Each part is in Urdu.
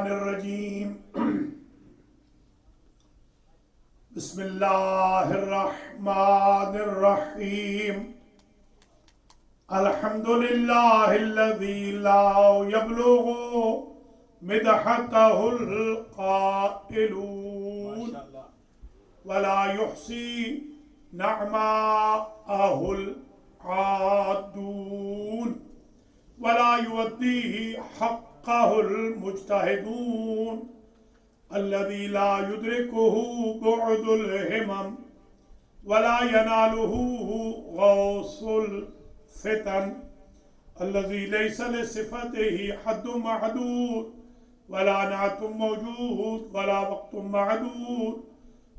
الرجیم بسم اللہ الرحمن الرحیم الحمدللہ الذی لا یبلغ مدحتہ القائلون ولا یحصی نعماءہ العادون ولا یودیہ حقہ المجتہدون الذي لا يدركه بعد الهمم ولا يناله غوص الفتن الذي ليس لصفته حد محدود ولا نعت موجود ولا وقت معدود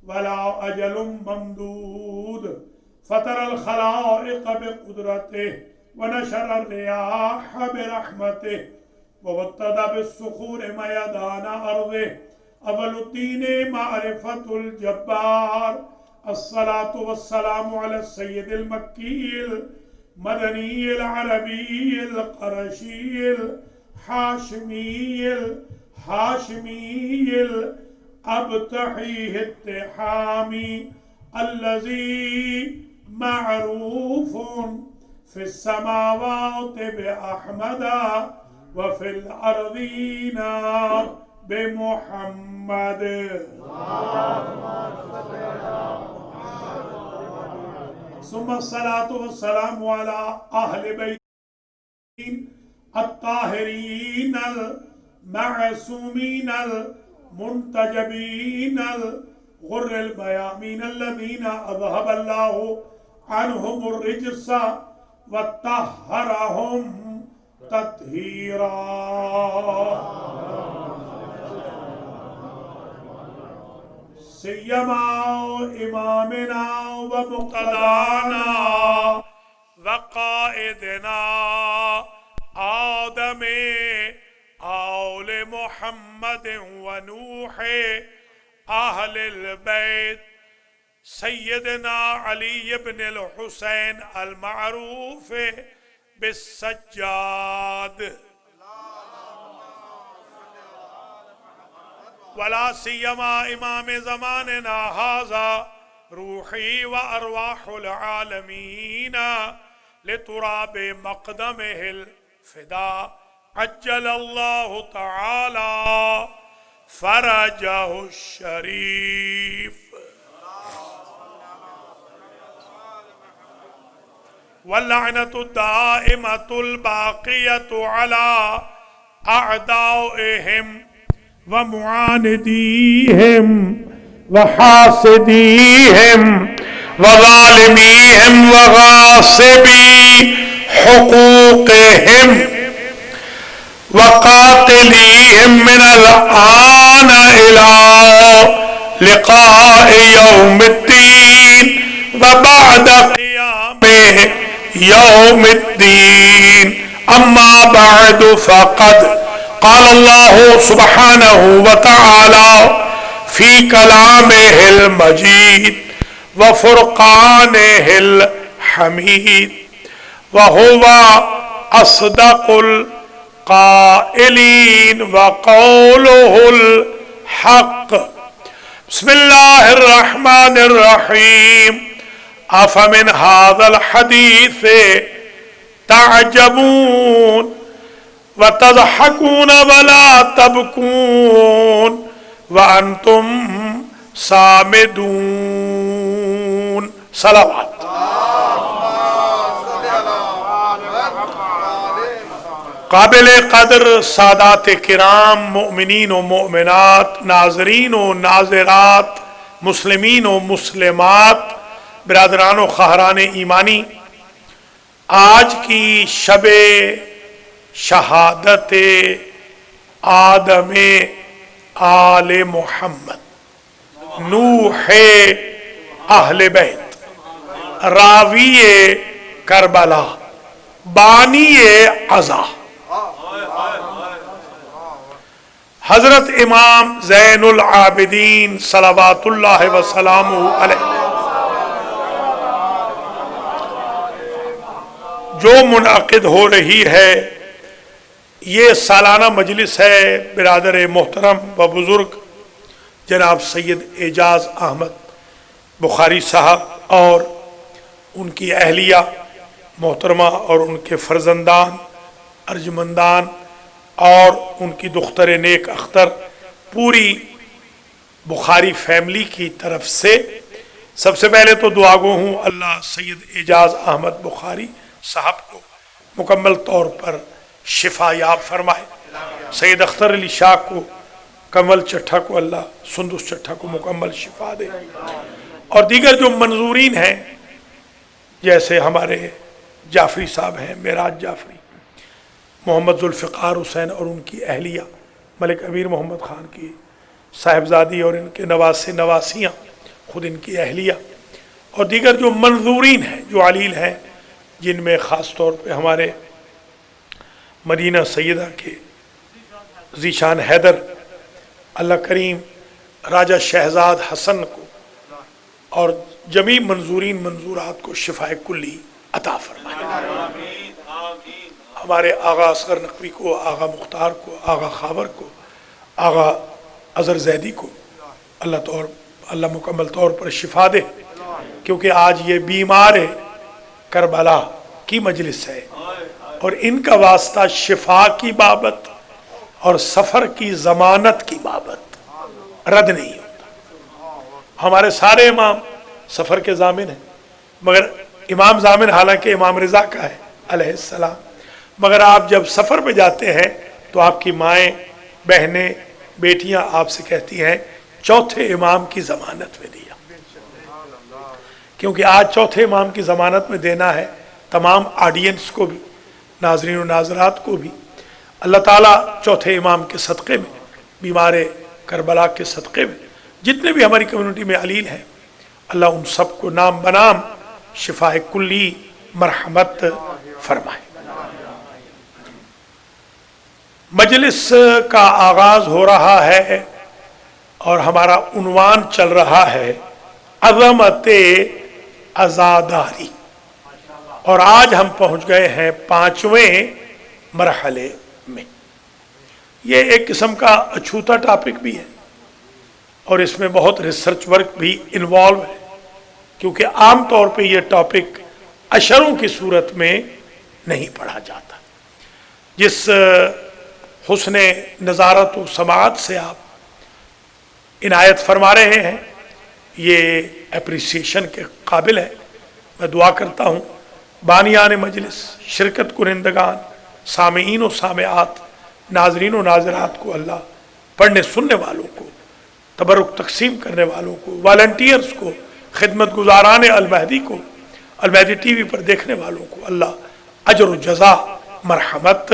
ولا أجل ممدود فطر الخلائق بقدرته ونشر الرياح برحمته ووطد بالصخور ميدان أرضه اول الدین معرفت الجبار الصلاة والسلام على السید المکی المدنی العربی القرشی الحاشمی الابتحی التحامی الذي معروف في السماوات بأحمد وفي الأرضين بمحمد ثم الصلاة والسلام على أهل بيت الطاهرين المعصومين المنتجبين الغر البيامين الذين أذهب الله عنهم الرجس وطهرهم تطهيرا سیما امامنا ومقتدانا وقائدنا آدم آل محمد ونوح اہل البیت سیدنا علی بن الحسین المعروف بالسجاد ولا سیما امام زماننا هذا روحی وارواح العالمین لتراب مقدمه الفدا عجل اللہ تعالی فرجہ الشریف واللعنة الدائمة الباقية على أعدائهم ومعانديهم وحاسديهم وظالميهم وغاصبي حقوقهم وقاتليهم من الآن إلى لقاء يوم الدين وبعد قيامه يوم الدين أما بعد فقد قال الله سبحانه وتعالى في كلامه المجيد وفرقانه الحميد وهو أصدق القائلين وقوله الحق بسم الله الرحمن الرحيم أفمن هذا الحديث تعجبون وتضحكون ولا تبكون وأنتم صامدون صلوات قابل قدر سادات کرام مؤمنین و مؤمنات ناظرین و ناظرات مسلمین و مسلمات برادران و خواہران ایمانی آج کی شب شہادت آدم آل محمد نوح اہل بیت راوی کربلا بانی عزا حضرت امام زین العابدین صلوات اللہ وسلامہ علیہ جو منعقد ہو رہی ہے یہ سالانہ مجلس ہے برادر محترم و بزرگ جناب سید اعجاز احمد بخاری صاحب اور ان کی اہلیہ محترمہ اور ان کے فرزندان ارجمندان اور ان کی دختر نیک اختر پوری بخاری فیملی کی طرف سے سب سے پہلے تو دعا گو ہوں اللہ سید اعجاز احمد بخاری صاحب کو مکمل طور پر شفا یاب فرمائے، سید اختر علی شاہ کو، کمل چٹھا کو اللہ سندس چٹھا کو مکمل شفا دے، اور دیگر جو منظورین ہیں جیسے ہمارے جعفری صاحب ہیں، معراج جعفری، محمد ذوالفقار حسین اور ان کی اہلیہ ملک امیر محمد خان کی صاحبزادی اور ان کے نواسے نواسیاں خود ان کی اہلیہ، اور دیگر جو منظورین ہیں جو علیل ہیں، جن میں خاص طور پہ ہمارے مدینہ سیدہ کے ذیشان حیدر، اللہ کریم راجہ شہزاد حسن کو اور جمیع منظورین منظورات کو شفاء کلی عطا فرمائے، ہمارے آغا اصغر نقوی کو، آغا مختار کو، آغا خاور کو، آغا اظہر زیدی کو اللہ مکمل طور پر شفا دے، کیونکہ آج یہ بیمار کربلا کی مجلس ہے اور ان کا واسطہ شفا کی بابت اور سفر کی ضمانت کی بابت رد نہیں ہوتا۔ ہمارے سارے امام سفر کے ضامن ہیں، مگر امام ضامن حالانکہ امام رضا کا ہے علیہ السلام، مگر آپ جب سفر پہ جاتے ہیں تو آپ کی مائیں بہنیں بیٹیاں آپ سے کہتی ہیں چوتھے امام کی ضمانت میں دیا، کیونکہ آج چوتھے امام کی ضمانت میں دینا ہے تمام آڈینس کو بھی، ناظرین و ناظرات کو بھی۔ اللہ تعالیٰ چوتھے امام کے صدقے میں، بیمار کربلا کے صدقے میں جتنے بھی ہماری کمیونٹی میں علیل ہیں، اللہ ان سب کو نام بنام شفاء کلی مرحمت فرمائے۔ مجلس کا آغاز ہو رہا ہے اور ہمارا عنوان چل رہا ہے عظمت عزاداری، اور آج ہم پہنچ گئے ہیں 5ویں مرحلے میں۔ یہ ایک قسم کا اچھوتا ٹاپک بھی ہے اور اس میں بہت ریسرچ ورک بھی انوالو ہے، کیونکہ عام طور پہ یہ ٹاپک اشروں کی صورت میں نہیں پڑھا جاتا۔ جس حسن نظارت و سماعت سے آپ عنایت فرما رہے ہیں یہ اپریسیشن کے قابل ہے۔ میں دعا کرتا ہوں بانیان مجلس، شرکت کنندگان، سامعین و سامعات، ناظرین و ناظرات کو اللہ، پڑھنے سننے والوں کو، تبرک تقسیم کرنے والوں کو، والنٹیئرز کو، خدمت گزاران المہدی کو، المہدی ٹی وی پر دیکھنے والوں کو اللہ اجر و جزا مرحمت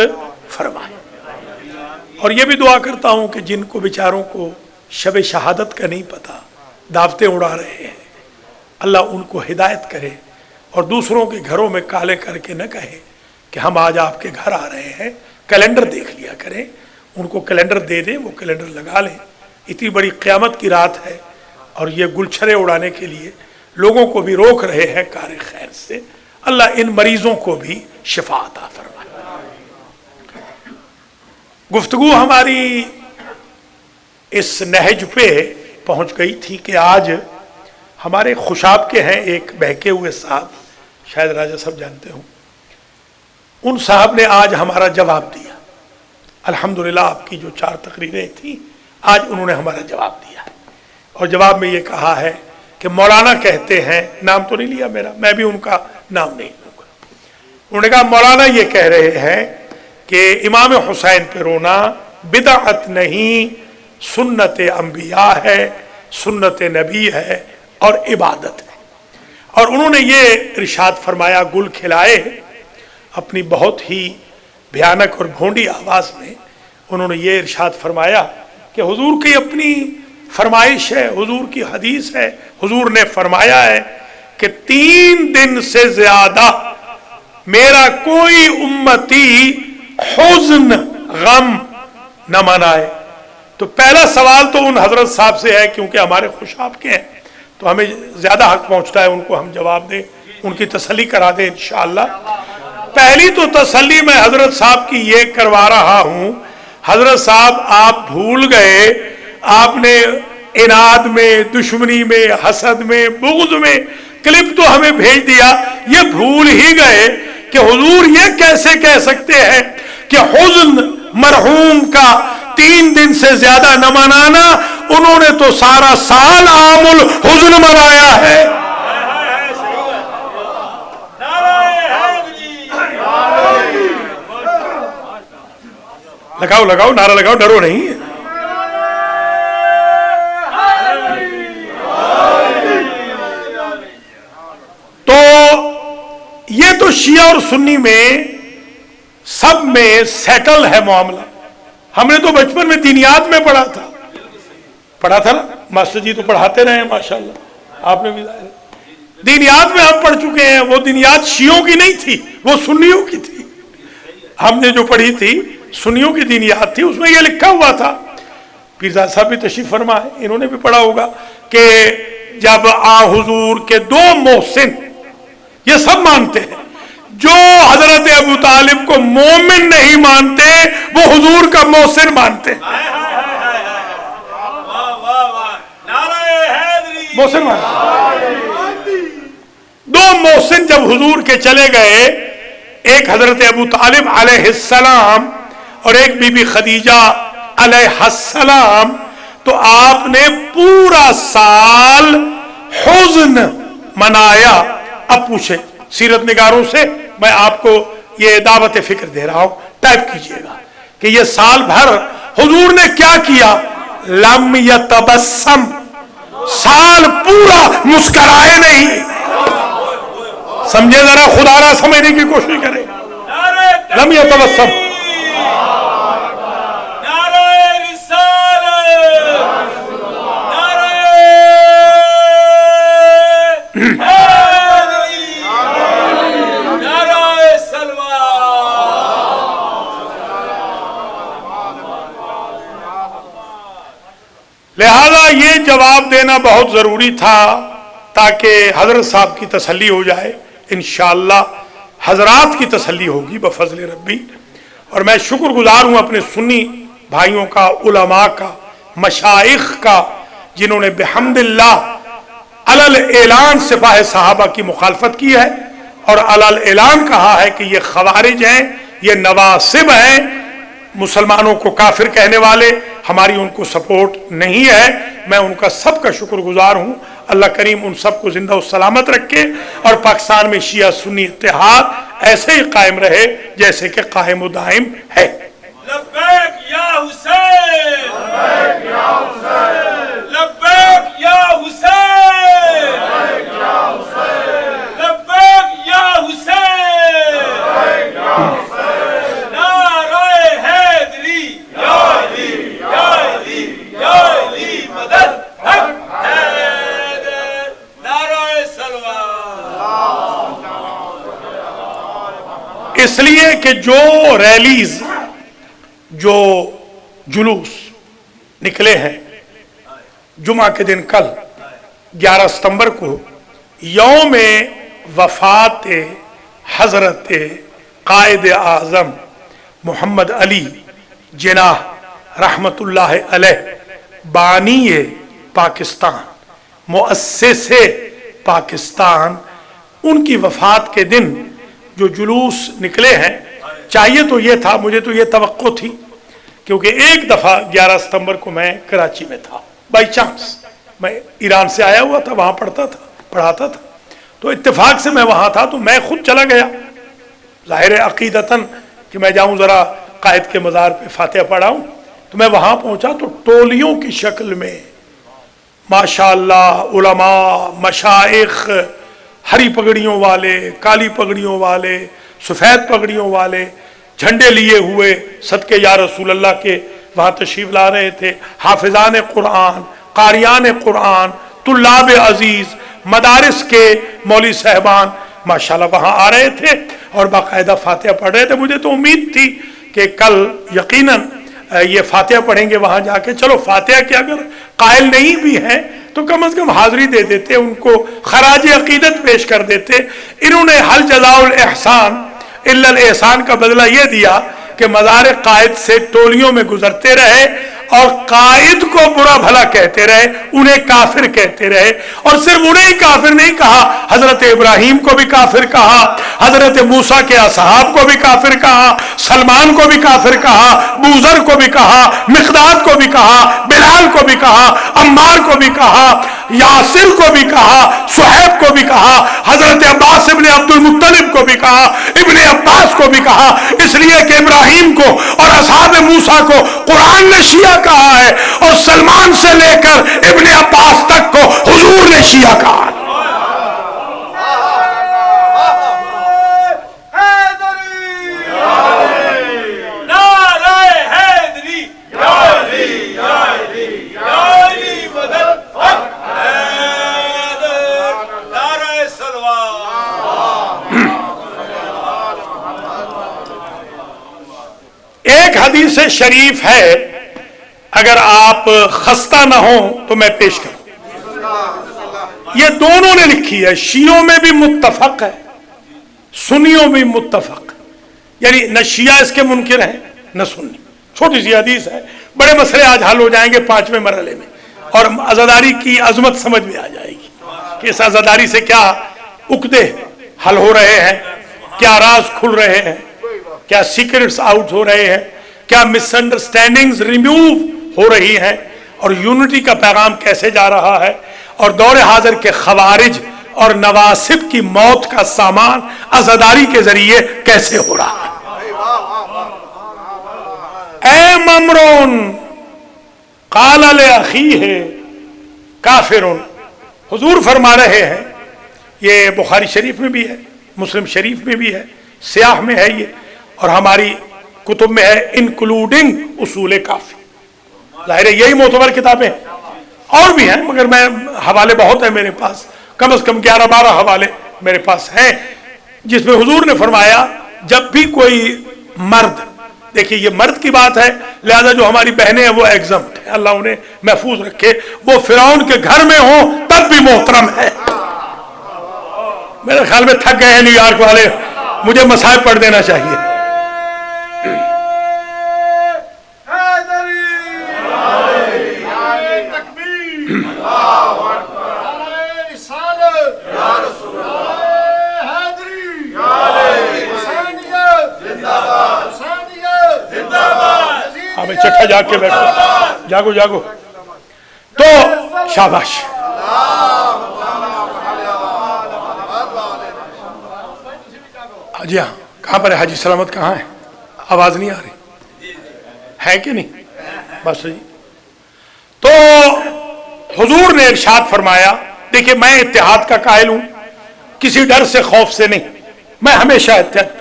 فرمائے۔ اور یہ بھی دعا کرتا ہوں کہ جن کو بیچاروں کو شب شہادت کا نہیں پتہ، دعوتیں اڑا رہے ہیں، اللہ ان کو ہدایت کرے اور دوسروں کے گھروں میں کالے کر کے نہ کہیں کہ ہم آج آپ کے گھر آ رہے ہیں، کیلنڈر دیکھ لیا کریں، ان کو کیلنڈر دے دیں، وہ کیلنڈر لگا لیں۔ اتنی بڑی قیامت کی رات ہے اور یہ گلچھرے اڑانے کے لیے لوگوں کو بھی روک رہے ہیں کار خیر سے، اللہ ان مریضوں کو بھی شفا عطا فرمائے۔ گفتگو ہماری اس نہج پہ پہنچ گئی تھی کہ آج ہمارے خوشاب کے ہیں ایک بہکے ہوئے صاحب، شاید راجہ صاحب جانتے ہوں، ان صاحب نے آج ہمارا جواب دیا۔ الحمدللہ آپ کی جو 4 تقریریں تھیں آج انہوں نے ہمارا جواب دیا اور جواب میں یہ کہا ہے کہ مولانا کہتے ہیں، نام تو نہیں لیا میرا، میں بھی ان کا نام نہیں لوں گا، انہوں نے کہا مولانا یہ کہہ رہے ہیں کہ امام حسین پہ رونا بدعت نہیں، سنت انبیاء ہے، سنت نبی ہے اور عبادت ہے۔ اور انہوں نے یہ ارشاد فرمایا گل کھلائے اپنی بہت ہی بھیانک اور بھونڈی آواز میں، انہوں نے یہ ارشاد فرمایا کہ حضور کی اپنی فرمائش ہے، حضور کی حدیث ہے، حضور نے فرمایا ہے کہ 3 دن سے زیادہ میرا کوئی امتی حزن غم نہ منائے۔ تو پہلا سوال تو ان حضرت صاحب سے ہے، کیونکہ ہمارے خوشاب کے ہیں تو ہمیں زیادہ حق پہنچتا ہے ان کو ہم جواب دیں، ان کی تسلی کرا دیں انشاءاللہ۔ پہلی تو تسلی میں حضرت صاحب کی یہ کروا رہا ہوں، حضرت صاحب آپ بھول گئے، آپ نے اناد میں، دشمنی میں، حسد میں، بغض میں کلپ تو ہمیں بھیج دیا، یہ بھول ہی گئے کہ حضور یہ کیسے کہہ سکتے ہیں کہ حزن مرحوم کا 3 دن سے زیادہ نہ منانا، انہوں نے تو سارا سال عام الحزن منایا ہے۔ لگاؤ لگاؤ نعرہ لگاؤ، ڈرو نہیں۔ تو یہ تو شیعہ اور سنی میں سب میں سیٹل ہے معاملہ۔ ہم نے تو بچپن میں دینیات میں پڑھا تھا نا، ماسٹر جی تو پڑھاتے رہے ہیں ماشاءاللہ، آپ نے بھی دینیات میں ہم پڑھ چکے ہیں۔ وہ دینیات شیعوں کی نہیں تھی، وہ سنیوں کی تھی۔ ہم نے جو پڑھی تھی سنیوں کی دینیات تھی، اس میں یہ لکھا ہوا تھا، پیرزاد صاحب بھی تشریف فرما ہے، انہوں نے بھی پڑھا ہوگا کہ جب حضور کے 2 محسن، یہ سب مانتے ہیں، جو حضرت ابو طالب کو مومن نہیں مانتے وہ حضور کا محسن مانتے ہیں، محسن مانتے۔ 2 محسن جب حضور کے چلے گئے، ایک حضرت ابو طالب علیہ السلام اور ایک بی بی خدیجہ علیہ السلام، تو آپ نے پورا سال حزن منایا۔ اب پوچھیں سیرت نگاروں سے، میں آپ کو یہ دعوت فکر دے رہا ہوں، ٹائپ کیجئے گا کہ یہ سال بھر حضور نے کیا کیا؟ لم یتبسم، سال پورا مسکرائے نہیں۔ سمجھے ذرا، خدا را سمجھنے کی کوشش کریں۔ لم یتبسم، لہذا یہ جواب دینا بہت ضروری تھا تاکہ حضرت صاحب کی تسلی ہو جائے۔ انشاءاللہ حضرات کی تسلی ہوگی بفضل ربی۔ اور میں شکر گزار ہوں اپنے سنی بھائیوں کا، علماء کا، مشائخ کا، جنہوں نے بحمد اللہ علل اعلان سپاہ صحابہ کی مخالفت کی ہے اور علل اعلان کہا ہے کہ یہ خوارج ہیں، یہ نواصب ہیں، مسلمانوں کو کافر کہنے والے، ہماری ان کو سپورٹ نہیں ہے۔ میں ان کا سب کا شکر گزار ہوں۔ اللہ کریم ان سب کو زندہ و سلامت رکھے اور پاکستان میں شیعہ سنی اتحاد ایسے ہی قائم رہے جیسے کہ قائم و دائم ہے۔ لبیک یا حسین، لبیک یا حسین، لبیک یا حسین، لبیک یا حسین، نعرہ حیدری، یا علی، یا علی، یا علی مدد، حق حیدر، نعرہ صلوات۔ اس لیے کہ جو ریلیز، جو جلوس نکلے ہیں جمعہ کے دن، کل 11 ستمبر کو یوم وفات حضرت قائد اعظم محمد علی جناح رحمت اللہ علیہ، بانی پاکستان، مؤسس پاکستان، ان کی وفات کے دن جو جلوس نکلے ہیں، چاہیے تو یہ تھا، مجھے تو یہ توقع تھی، کیونکہ ایک دفعہ 11 ستمبر کو میں کراچی میں تھا، بائی چانس میں ایران سے آیا ہوا تھا، وہاں پڑھاتا تھا، تو اتفاق سے میں وہاں تھا، تو میں خود چلا گیا، ظاہر عقیدتاً کہ میں جاؤں ذرا قائد کے مزار پہ فاتحہ پڑھاؤں۔ تو میں وہاں پہنچا تو ٹولیوں کی شکل میں ماشاءاللہ علماء، مشائخ، ہری پگڑیوں والے، کالی پگڑیوں والے، سفید پگڑیوں والے، جھنڈے لیے ہوئے صدقے یا رسول اللہ کے وہاں تشریف لا رہے تھے، حافظان قرآن، قاریان قرآن، طلاب عزیز، مدارس کے مولوی صاحبان ماشاءاللہ وہاں آ رہے تھے اور باقاعدہ فاتحہ پڑھ رہے تھے۔ مجھے تو امید تھی کہ کل یقیناً یہ فاتحہ پڑھیں گے وہاں جا کے، چلو فاتحہ کے اگر قائل نہیں بھی ہیں تو کم از کم حاضری دے دیتے، ان کو خراج عقیدت پیش کر دیتے۔ انہوں نے حل جزاء الاحسان الا الاحسان کا بدلہ یہ دیا کہ مزار قائد سے ٹولیوں میں گزرتے رہے اور قائد کو برا بھلا کہتے رہے، انہیں کافر کہتے رہے، اور صرف انہیں کافر نہیں کہا، حضرت ابراہیم کو بھی کافر کہا، حضرت موسیٰ کے اصحاب کو بھی کافر کہا، سلمان کو بھی کافر کہا، بوذر کو بھی کہا، مقداد کو بھی کہا، بلال کو بھی کہا، عمار کو بھی کہا، یاسر کو بھی کہا، صہیب کو بھی کہا، حضرت عباس ابن عبد المطلب کو بھی کہا، ابن عباس کو بھی کہا، اس لیے کہ ابراہیم کو اور اصحاب موسیٰ کو قرآن نے شیعہ کہا ہے، اور سلمان سے لے کر ابن عباس تک کو حضور نے شیعہ کہا ہے۔ ایک حدیث شریف ہے، اگر آپ خستہ نہ ہوں تو میں پیش کروں۔ یہ دونوں نے لکھی ہے، شیعوں میں بھی متفق ہے، سنیوں بھی متفق، یعنی نہ شیعہ اس کے منکر ہیں نہ سنی۔ چھوٹی سی حدیث ہے، بڑے مسئلے آج حل ہو جائیں گے 5ویں مرحلے میں، اور عزاداری کی عظمت سمجھ میں آ جائے گی کہ اس عزاداری سے کیا عقدے حل ہو رہے ہیں، کیا راز کھل رہے ہیں، کیا سیکرٹس آؤٹ ہو رہے ہیں، کیا مس انڈرسٹینڈنگز ریموو ہو رہی ہیں، اور یونٹی کا پیغام کیسے جا رہا ہے، اور دور حاضر کے خوارج اور نواسب کی موت کا سامان عزاداری کے ذریعے کیسے ہو رہا ہے۔ اے ممرون قال لأخیہ کافر، حضور فرما رہے ہیں، یہ بخاری شریف میں بھی ہے، مسلم شریف میں بھی ہے، سیاح میں ہے یہ، اور ہماری کتب میں ہے انکلوڈنگ اصول کافی۔ ظاہر ہے یہی معتبر کتابیں اور بھی ہیں، مگر میں حوالے بہت ہیں میرے پاس، کم از کم 11-12 حوالے میرے پاس ہیں، جس میں حضور نے فرمایا جب بھی کوئی مرد، دیکھیے یہ مرد کی بات ہے، لہذا جو ہماری بہنیں ہیں وہ ایگزمپٹ ہے، اللہ انہیں محفوظ رکھے، وہ فرعون کے گھر میں ہوں تب بھی محترم ہے۔ میرے خیال میں تھک گئے ہیں نیو یارک والے، مجھے مصائب پڑھ دینا چاہیے۔ چٹھا جاگ کے بیٹھو، جاگو جاگو، تو شاباش۔ جی ہاں، کہاں پر ہے حاجی سلامت، کہاں ہے؟ آواز نہیں آ رہی ہے کہ نہیں؟ بس جی، تو حضور نے ارشاد فرمایا، دیکھیں میں اتحاد کا قائل ہوں، کسی ڈر سے خوف سے نہیں، میں ہمیشہ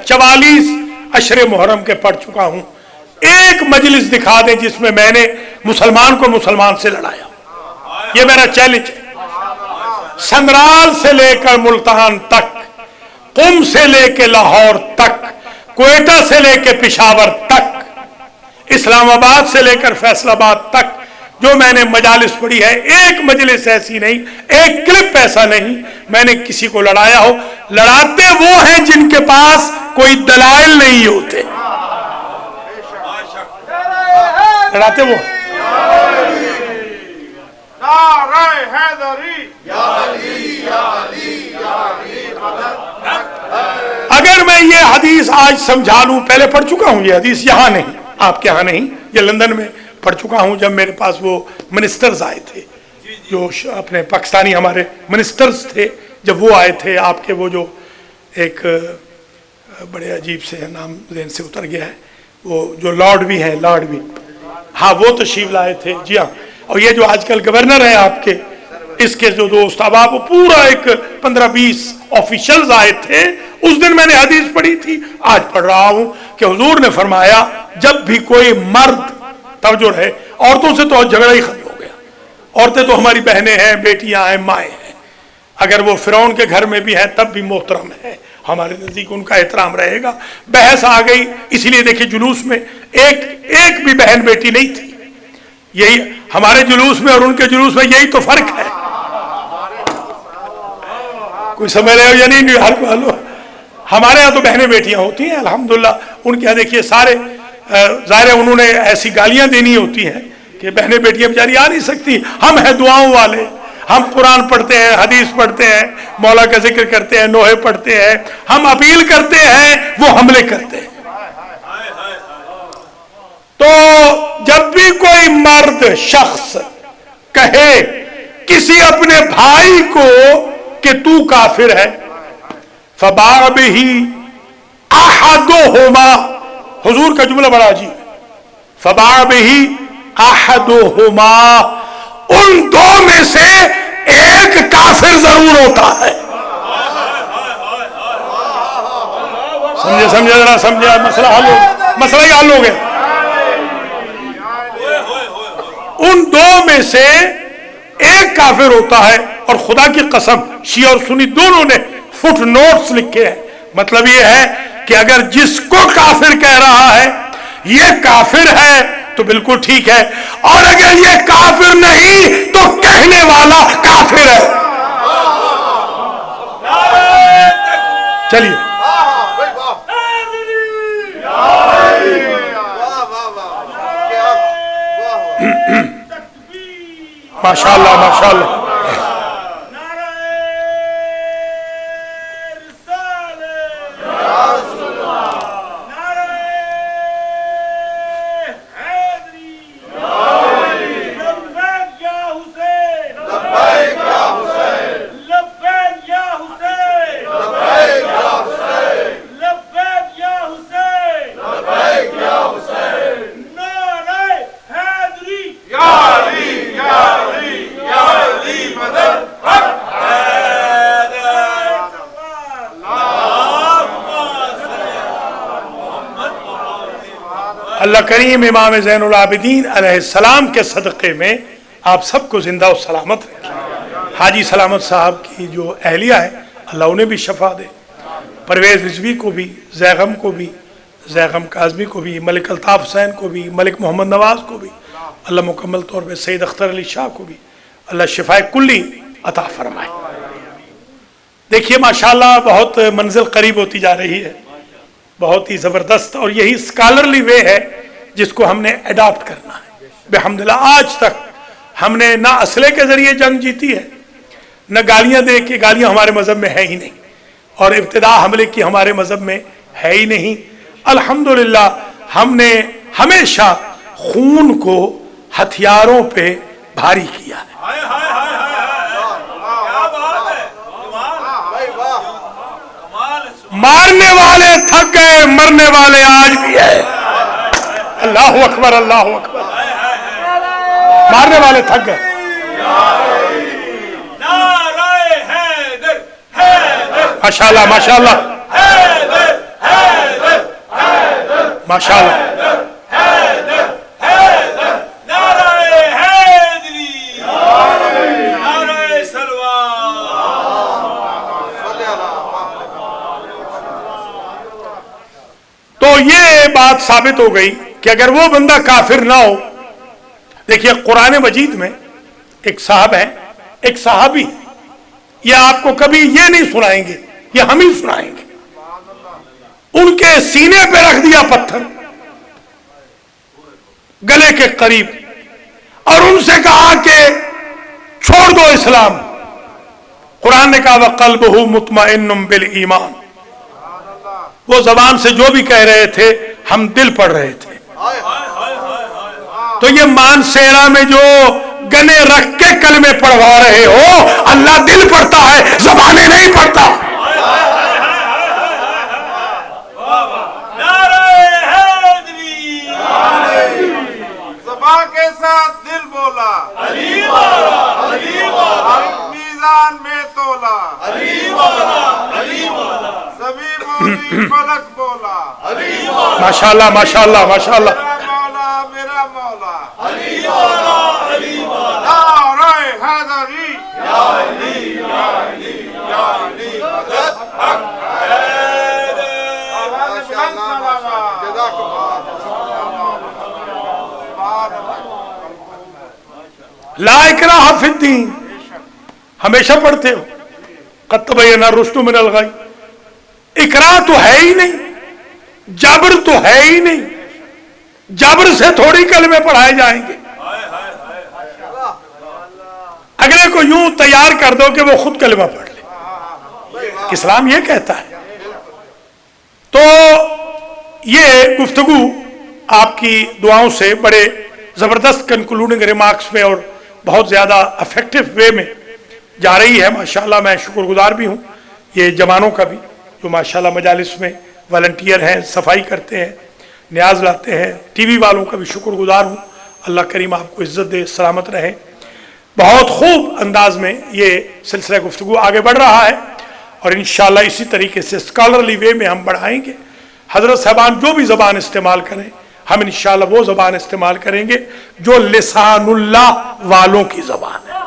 44 عشر محرم کے پڑھ چکا ہوں، ایک مجلس دکھا دیں جس میں میں نے مسلمان کو مسلمان سے لڑایا، یہ میرا چیلنج ہے۔ سنگرال سے لے کر ملتان تک، قم سے لے کے لاہور تک، کوئٹہ سے لے کے پشاور تک، اسلام آباد سے لے کر فیصل آباد تک جو میں نے مجالس پڑھی ہے، ایک مجلس ایسی نہیں، ایک کلپ ایسا نہیں میں نے کسی کو لڑایا ہو۔ لڑاتے وہ ہیں جن کے پاس کوئی دلائل نہیں ہوتے، لڑاتے وہ۔ اگر میں یہ حدیث آج سمجھا لوں، پہلے پڑھ چکا ہوں یہ حدیث، یہاں نہیں، آپ کے ہاں نہیں، یہ لندن میں پڑھ چکا ہوں، جب میرے پاس وہ منسٹرز آئے تھے، جو اپنے پاکستانی ہمارے منسٹرز تھے، جب وہ آئے تھے، آپ کے وہ جو ایک بڑے عجیب سے نام ذہن سے اتر گیا ہے، وہ جو لارڈ بھی ہیں، لارڈ بھی، ہاں وہ تشریف لائے تھے، جی ہاں، اور یہ جو آج کل گورنر ہیں آپ کے، اس کے جو دوست، اب آپ پورا ایک 15-20 آفیشلز آئے تھے، اس دن میں نے حدیث پڑھی تھی، آج پڑھ رہا ہوں کہ حضور نے فرمایا جب بھی کوئی مرد، توجہ رہے، عورتوں سے تو جھگڑا ہی ختم ہو گیا، عورتیں تو ہماری بہنیں ہیں، بیٹیاں ہیں، مائیں ہیں، اگر وہ فرعون کے گھر میں بھی ہیں تب بھی محترم ہے، ہمارے نزدیک ان کا احترام رہے گا۔ بحث آ گئی، اسی لیے دیکھیں جلوس میں ایک بھی بہن بیٹی نہیں تھی، یہی ہمارے جلوس میں اور ان کے جلوس میں یہی تو فرق ہے، کوئی سمجھ رہے ہو یا نہیں نیو یارک والوں؟ ہمارے یہاں تو بہنیں بیٹیاں ہوتی ہیں الحمدللہ، ان کے یہاں دیکھیے سارے ظاہر ہے انہوں نے ایسی گالیاں دینی ہوتی ہیں کہ بہنیں بیٹیاں بیچاری آ نہیں سکتی. ہم ہیں دعاؤں والے، ہم قرآن پڑھتے ہیں، حدیث پڑھتے ہیں، مولا کا ذکر کرتے ہیں، نوحے پڑھتے ہیں، ہم اپیل کرتے ہیں، وہ حملے کرتے ہیں. تو جب بھی کوئی مرد شخص کہے کسی اپنے بھائی کو کہ تو کافر ہے، فباغ بہ احدہما، حضور کا جملہ بڑا عجیب ہے، فباغ بہ احدہما، ان دو میں سے ایک کافر ضرور ہوتا ہے. سمجھے ذرا سمجھے، مسئلہ حل ہو، مسئلہ ہی حل ہو گیا. ان دو میں سے ایک کافر ہوتا ہے. اور خدا کی قسم شیعہ اور سنی دونوں نے فٹ نوٹس لکھے ہیں. مطلب یہ ہے کہ اگر جس کو کافر کہہ رہا ہے یہ کافر ہے تو بالکل ٹھیک ہے، اور اگر یہ کافر نہیں تو کہنے والا کافر ہے. چلیے ماشاء اللہ ماشاء اللہ. اللہ کریم امام زین العابدین علیہ السلام کے صدقے میں آپ سب کو زندہ و سلامت رکھے. حاجی سلامت صاحب کی جو اہلیہ ہے اللہ انہیں بھی شفا دے، پرویز رضوی کو بھی، زیغم کو بھی، زیغم کاظمی کو بھی، ملک الطاف حسین کو بھی، ملک محمد نواز کو بھی، اللہ مکمل طور پہ سید اختر علی شاہ کو بھی اللہ شفاء کلی عطا فرمائے. دیکھیے ماشاءاللہ بہت منزل قریب ہوتی جا رہی ہے، بہت ہی زبردست، اور یہی اسکالرلی وے ہے جس کو ہم نے اڈاپٹ کرنا ہے. بحمدللہ آج تک ہم نے نہ اسلحے کے ذریعے جنگ جیتی ہے، نہ گالیاں دے کے، گالیاں ہمارے مذہب میں ہے ہی نہیں، اور ابتدا حملے کی ہمارے مذہب میں ہے ہی نہیں. الحمدللہ ہم نے ہمیشہ خون کو ہتھیاروں پہ بھاری کیا ہے. مارنے والے تھک گئے، مرنے والے آج بھی ہے. اللہ اکبر اللہ اکبر. مارنے والے تھک گئے. ماشاء اللہ ماشاء اللہ ماشاء اللہ. تو یہ بات ثابت ہو گئی کہ اگر وہ بندہ کافر نہ ہو. دیکھیے قرآن مجید میں ایک صاحب ہے، ایک صحابی، یہ آپ کو کبھی یہ نہیں سنائیں گے، یہ ہم ہی سنائیں گے. ان کے سینے پہ رکھ دیا پتھر گلے کے قریب، اور ان سے کہا کہ چھوڑ دو اسلام. قرآن نے کہا وَقَلْبُهُ مُطْمَئِنٌ بِالْإِيمَانِ، وہ زبان سے جو بھی کہہ رہے تھے ہم دل پڑھ رہے تھے. تو یہ مانسیرا میں جو گلے رکھ کے کلمے پڑھوا رہے ہو، اللہ دل پڑھتا ہے، زبانیں نہیں پڑھتا. زبان کے ساتھ دل بولا، میزان میں تولا، زمین بولی فلک بولا. ماشاءاللہ ماشاءاللہ ماشاءاللہ. میرا مولا نعرہ حیدری، یا علی یا علی یا علی مدد حق حیدر. لا اکراہ فی الدین ہمیشہ پڑھتے ہو. قد تبین الرشد من الغی. اکراہ تو ہے ہی نہیں، جبر تو ہے ہی نہیں، جبر سے تھوڑی کلمے پڑھائے جائیں گے۔ اگلے کو یوں تیار کر دو کہ وہ خود کلمہ پڑھ لے، اسلام یہ کہتا ہے۔ تو یہ گفتگو آپ کی دعاؤں سے بڑے زبردست کنکلوڈنگ ریمارکس میں اور بہت زیادہ افیکٹو وے میں جا رہی ہے۔ ماشاءاللہ میں شکر گزار بھی ہوں یہ جوانوں کا بھی، جو ماشاءاللہ مجالس میں والنٹیئر ہیں، صفائی کرتے ہیں، نیاز لاتے ہیں۔ ٹی وی والوں کا بھی شکر گزار ہوں، اللہ کریم آپ کو عزت دے، سلامت رہیں۔ بہت خوب انداز میں یہ سلسلہ گفتگو آگے بڑھ رہا ہے، اور انشاءاللہ اسی طریقے سے اسکالرلی وے میں ہم بڑھائیں گے۔ حضرت صاحبان جو بھی زبان استعمال کریں، ہم انشاءاللہ وہ زبان استعمال کریں گے جو لسان اللہ والوں کی زبان ہے۔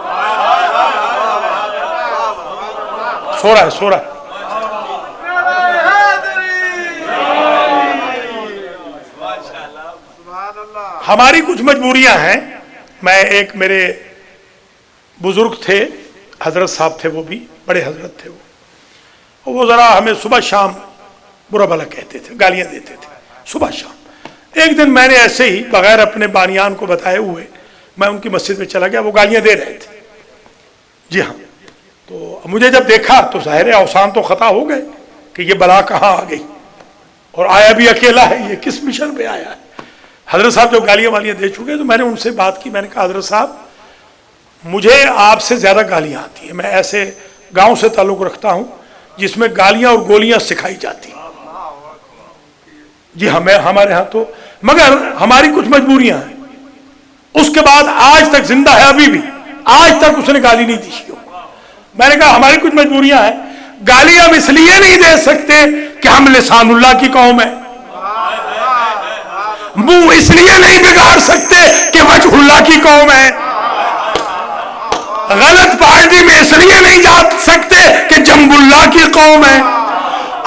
سو رہا ہے ہماری کچھ مجبوریاں ہیں۔ میں ایک میرے بزرگ تھے، حضرت صاحب تھے، وہ بھی بڑے حضرت تھے، وہ ذرا ہمیں صبح شام برا بھلا کہتے تھے، گالیاں دیتے تھے صبح شام۔ ایک دن میں نے ایسے ہی بغیر اپنے بانیان کو بتائے ہوئے میں ان کی مسجد میں چلا گیا، وہ گالیاں دے رہے تھے، جی ہاں۔ تو مجھے جب دیکھا تو ظاہر ہے اوسان تو خطا ہو گئے کہ یہ بلا کہاں آ گئی، اور آیا بھی اکیلا ہے، یہ کس مشن پہ آیا ہے۔ حضرت صاحب جب گالیاں والیاں دے چکے تو میں نے ان سے بات کی، میں نے کہا حضرت صاحب مجھے آپ سے زیادہ گالیاں آتی ہیں، میں ایسے گاؤں سے تعلق رکھتا ہوں جس میں گالیاں اور گولیاں سکھائی جاتی ہیں، جی ہمارے ہاں تو، مگر ہماری کچھ مجبوریاں ہیں۔ اس کے بعد آج تک زندہ ہے، ابھی بھی آج تک اس نے گالی نہیں دی۔ میں نے کہا ہماری کچھ مجبوریاں ہیں، گالی ہم اس لیے نہیں دے سکتے کہ ہم لسان اللہ کی قوم ہے، منہ اس لیے نہیں بگاڑ سکتے کہ وجہ اللہ کی قوم ہے، غلط پارٹی میں اس لیے نہیں جا سکتے کہ جنب اللہ کی قوم ہے،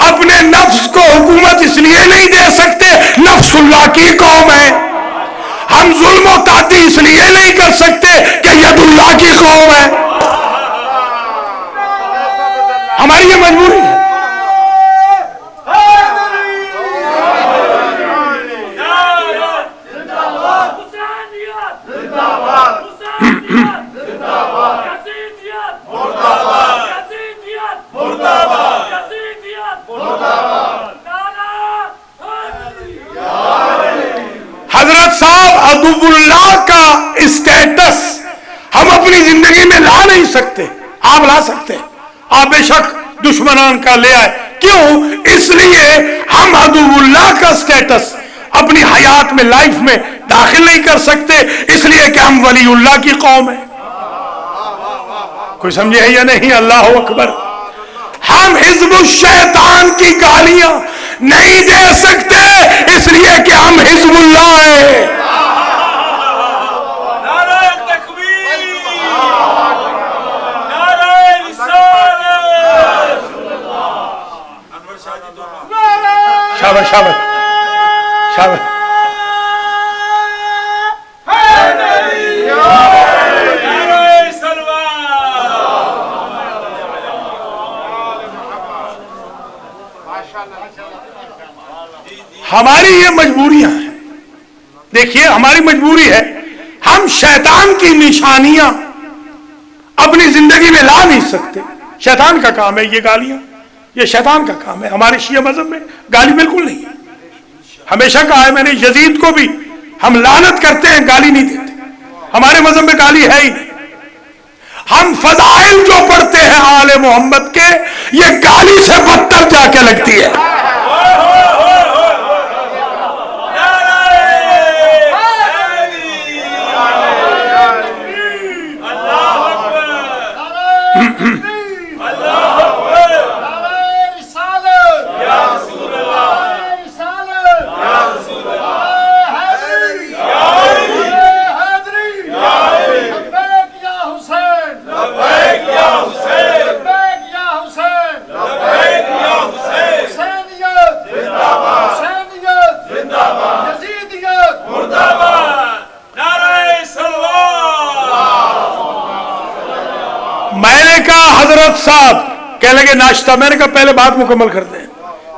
اپنے نفس کو حکومت اس لیے نہیں دے سکتے نفس اللہ کی قوم ہے، ہم ظلم و تعدی اس لیے نہیں کر سکتے کہ ید اللہ کی قوم ہے۔ ہماری یہ مجبوری ہے۔ حضرت صاحب عدو اللہ کا اسٹیٹس ہم اپنی زندگی میں لا نہیں سکتے، آپ لا سکتے ہیں، آپ بے شک دشمنان کا لے آئے، کیوں؟ اس لیے ہم عدو اللہ کا اسٹیٹس اپنی حیات میں، لائف میں داخل نہیں کر سکتے، اس لیے کہ ہم ولی اللہ کی قوم ہیں۔ کوئی سمجھے ہے یا نہیں؟ اللہ اکبر۔ ہم حزب الشیطان کی گالیاں نہیں دے سکتے اس لیے کہ ہم حزب اللہ ہیں۔ نعرہ تکبیر، نعرہ رسالت، انور شاہ جی دونوں، شاباش شاباش شاباش۔ ہماری یہ مجبوریاں ہیں، دیکھیے ہماری مجبوری ہے، ہم شیطان کی نشانیاں اپنی زندگی میں لا نہیں سکتے، شیطان کا کام ہے یہ گالیاں، یہ شیطان کا کام ہے۔ ہمارے شیعہ مذہب میں گالی بالکل نہیں ہے، ہمیشہ کہا ہے میں نے، یزید کو بھی ہم لعنت کرتے ہیں، گالی نہیں دیتے، ہمارے مذہب میں گالی ہے ہی نہیں۔ ہم فضائل جو پڑھتے ہیں آل محمد کے، یہ گالی سے بدتر جا کے لگتی ہے۔ حضرت صاحب کہنے لگے ناشتہ، میں نے کہا پہلے بات مکمل کر دیں۔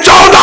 14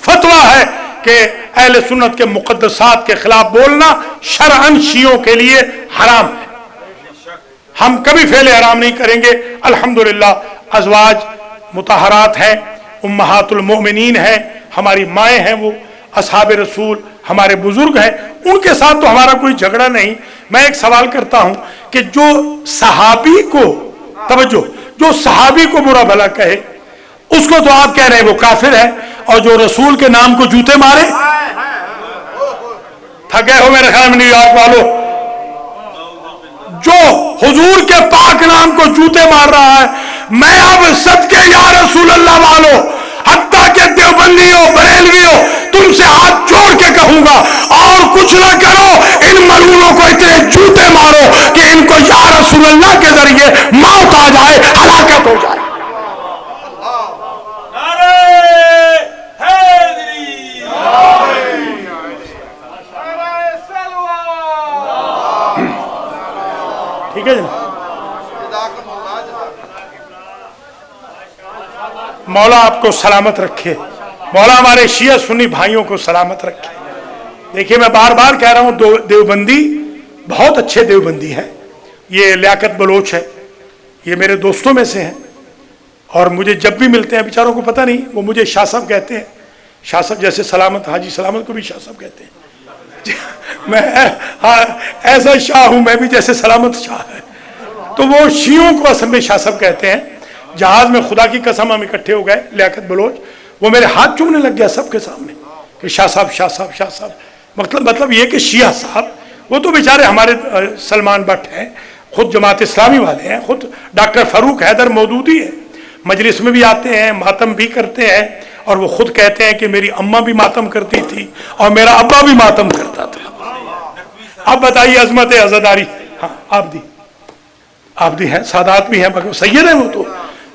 فتویٰ ہے کہ اہل سنت کے مقدسات کے خلاف بولنا شرعاً شیعوں کے لیے حرام ہے. ہم کبھی فعل حرام نہیں کریں گے. الحمدللہ ازواج مطہرات ہیں، امہات المؤمنین ہیں، ہماری مائیں ہیں، وہ اصحاب رسول ہمارے بزرگ ہیں، ان کے ساتھ تو ہمارا کوئی جھگڑا نہیں. میں ایک سوال کرتا ہوں کہ جو صحابی کو، توجہ، جو صحابی کو برا بھلا کہے اس کو تو آپ کہہ رہے ہیں وہ کافر ہے، اور جو رسول کے نام کو جوتے مارے، تھکے ہو میرے خیال میں نیو یارک والو، جو حضور کے پاک نام کو جوتے مار رہا ہے، میں اب صدقے یا رسول اللہ والو، حتیٰ کہ دیوبندیوں بریلویوں، تم سے ہاتھ جوڑ کے کہوں گا اور کچھ نہ کرو، ان ملعونوں کو اتنے جوتے مارو کہ ان کو یا رسول اللہ کے ذریعے موت آ جائے، ہلاکت ہو جائے. ٹھیک ہے جناب. مولا آپ کو سلامت رکھے، مولا ہمارے شیعہ سنی بھائیوں کو سلامت رکھے. دیکھیے میں بار بار کہہ رہا ہوں، دیوبندی بہت اچھے دیوبندی ہیں. یہ لیاقت بلوچ ہے، یہ میرے دوستوں میں سے ہیں، اور مجھے جب بھی ملتے ہیں، بیچاروں کو پتہ نہیں، وہ مجھے شاہ صاحب کہتے ہیں. شاہ صاحب جیسے سلامت، حاجی سلامت کو بھی شاہ صاحب کہتے ہیں. میں ایسا شاہ ہوں میں بھی جیسے سلامت شاہ ہے. تو وہ شیعوں کو اصل میں شاہ صاحب کہتے ہیں. جہاز میں خدا کی قسم ہم اکٹھے ہو گئے، لیاقت بلوچ، وہ میرے ہاتھ چومنے لگ گیا سب کے سامنے کہ شاہ صاحب شاہ صاحب شاہ صاحب. مطلب یہ کہ شیعہ صاحب، وہ تو بیچارے ہمارے سلمان بٹ ہیں، خود جماعت اسلامی والے ہیں، خود ڈاکٹر فاروق حیدر مودودی ہے، مجلس میں بھی آتے ہیں، ماتم بھی کرتے ہیں، اور وہ خود کہتے ہیں کہ میری اماں بھی ماتم کرتی تھی اور میرا ابا بھی ماتم کرتا تھا. اب بتائیے عظمت عزاداری. ہاں آپ بھی ہیں، سادات بھی ہیں، مگر سید ہیں وہ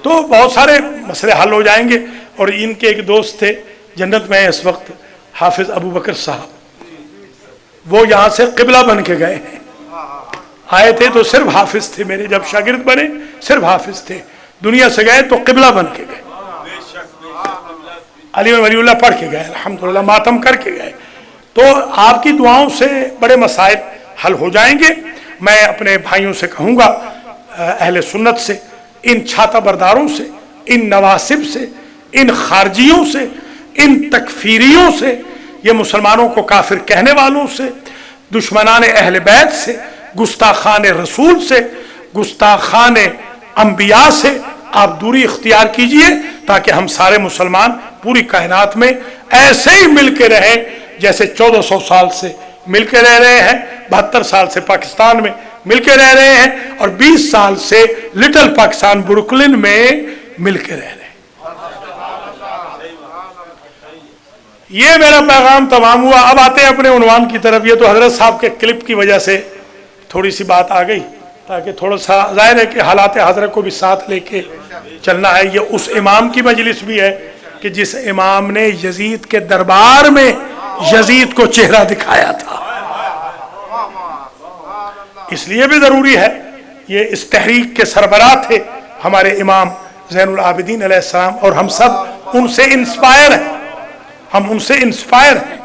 تو بہت سارے مسئلے حل ہو جائیں گے. اور ان کے ایک دوست تھے جنت میں اس وقت، حافظ ابو بکر صاحب، وہ یہاں سے قبلہ بن کے گئے ہیں. آئے تھے تو صرف حافظ تھے، میرے جب شاگرد بنے صرف حافظ تھے، دنیا سے گئے تو قبلہ بن کے گئے، علی ولی اللہ پڑھ کے گئے، الحمدللہ ماتم کر کے گئے. تو آپ کی دعاؤں سے بڑے مسائل حل ہو جائیں گے. میں اپنے بھائیوں سے کہوں گا، اہل سنت سے، ان چھاتا برداروں سے، ان نواسب سے، ان خارجیوں سے، ان تکفیریوں سے، یہ مسلمانوں کو کافر کہنے والوں سے، دشمنان اہل بیت سے، گستاخان رسول سے، گستاخان انبیاء سے آپ دوری اختیار کیجئے، تاکہ ہم سارے مسلمان پوری کائنات میں ایسے ہی مل کے رہیں جیسے 1400 سال سے مل کے رہ رہے ہیں، 72 سال سے پاکستان میں مل کے رہ رہے ہیں، اور 20 سال سے لٹل پاکستان بروکلن میں مل کے رہ رہے ہیں. یہ میرا پیغام تمام ہوا. اب آتے ہیں اپنے عنوان کی طرف. یہ تو حضرت صاحب کے کلپ کی وجہ سے تھوڑی سی بات آ گئی، تاکہ تھوڑا سا ظاہر ہے کہ حالات حضرت کو بھی ساتھ لے کے چلنا ہے. یہ اس امام کی مجلس بھی ہے کہ جس امام نے یزید کے دربار میں یزید کو چہرہ دکھایا تھا. اس لیے بھی ضروری ہے، یہ اس تحریک کے سربراہ تھے ہمارے امام زین العابدین علیہ السلام، اور ہم سب ان سے انسپائر ہیں، ہم ان سے انسپائر ہیں،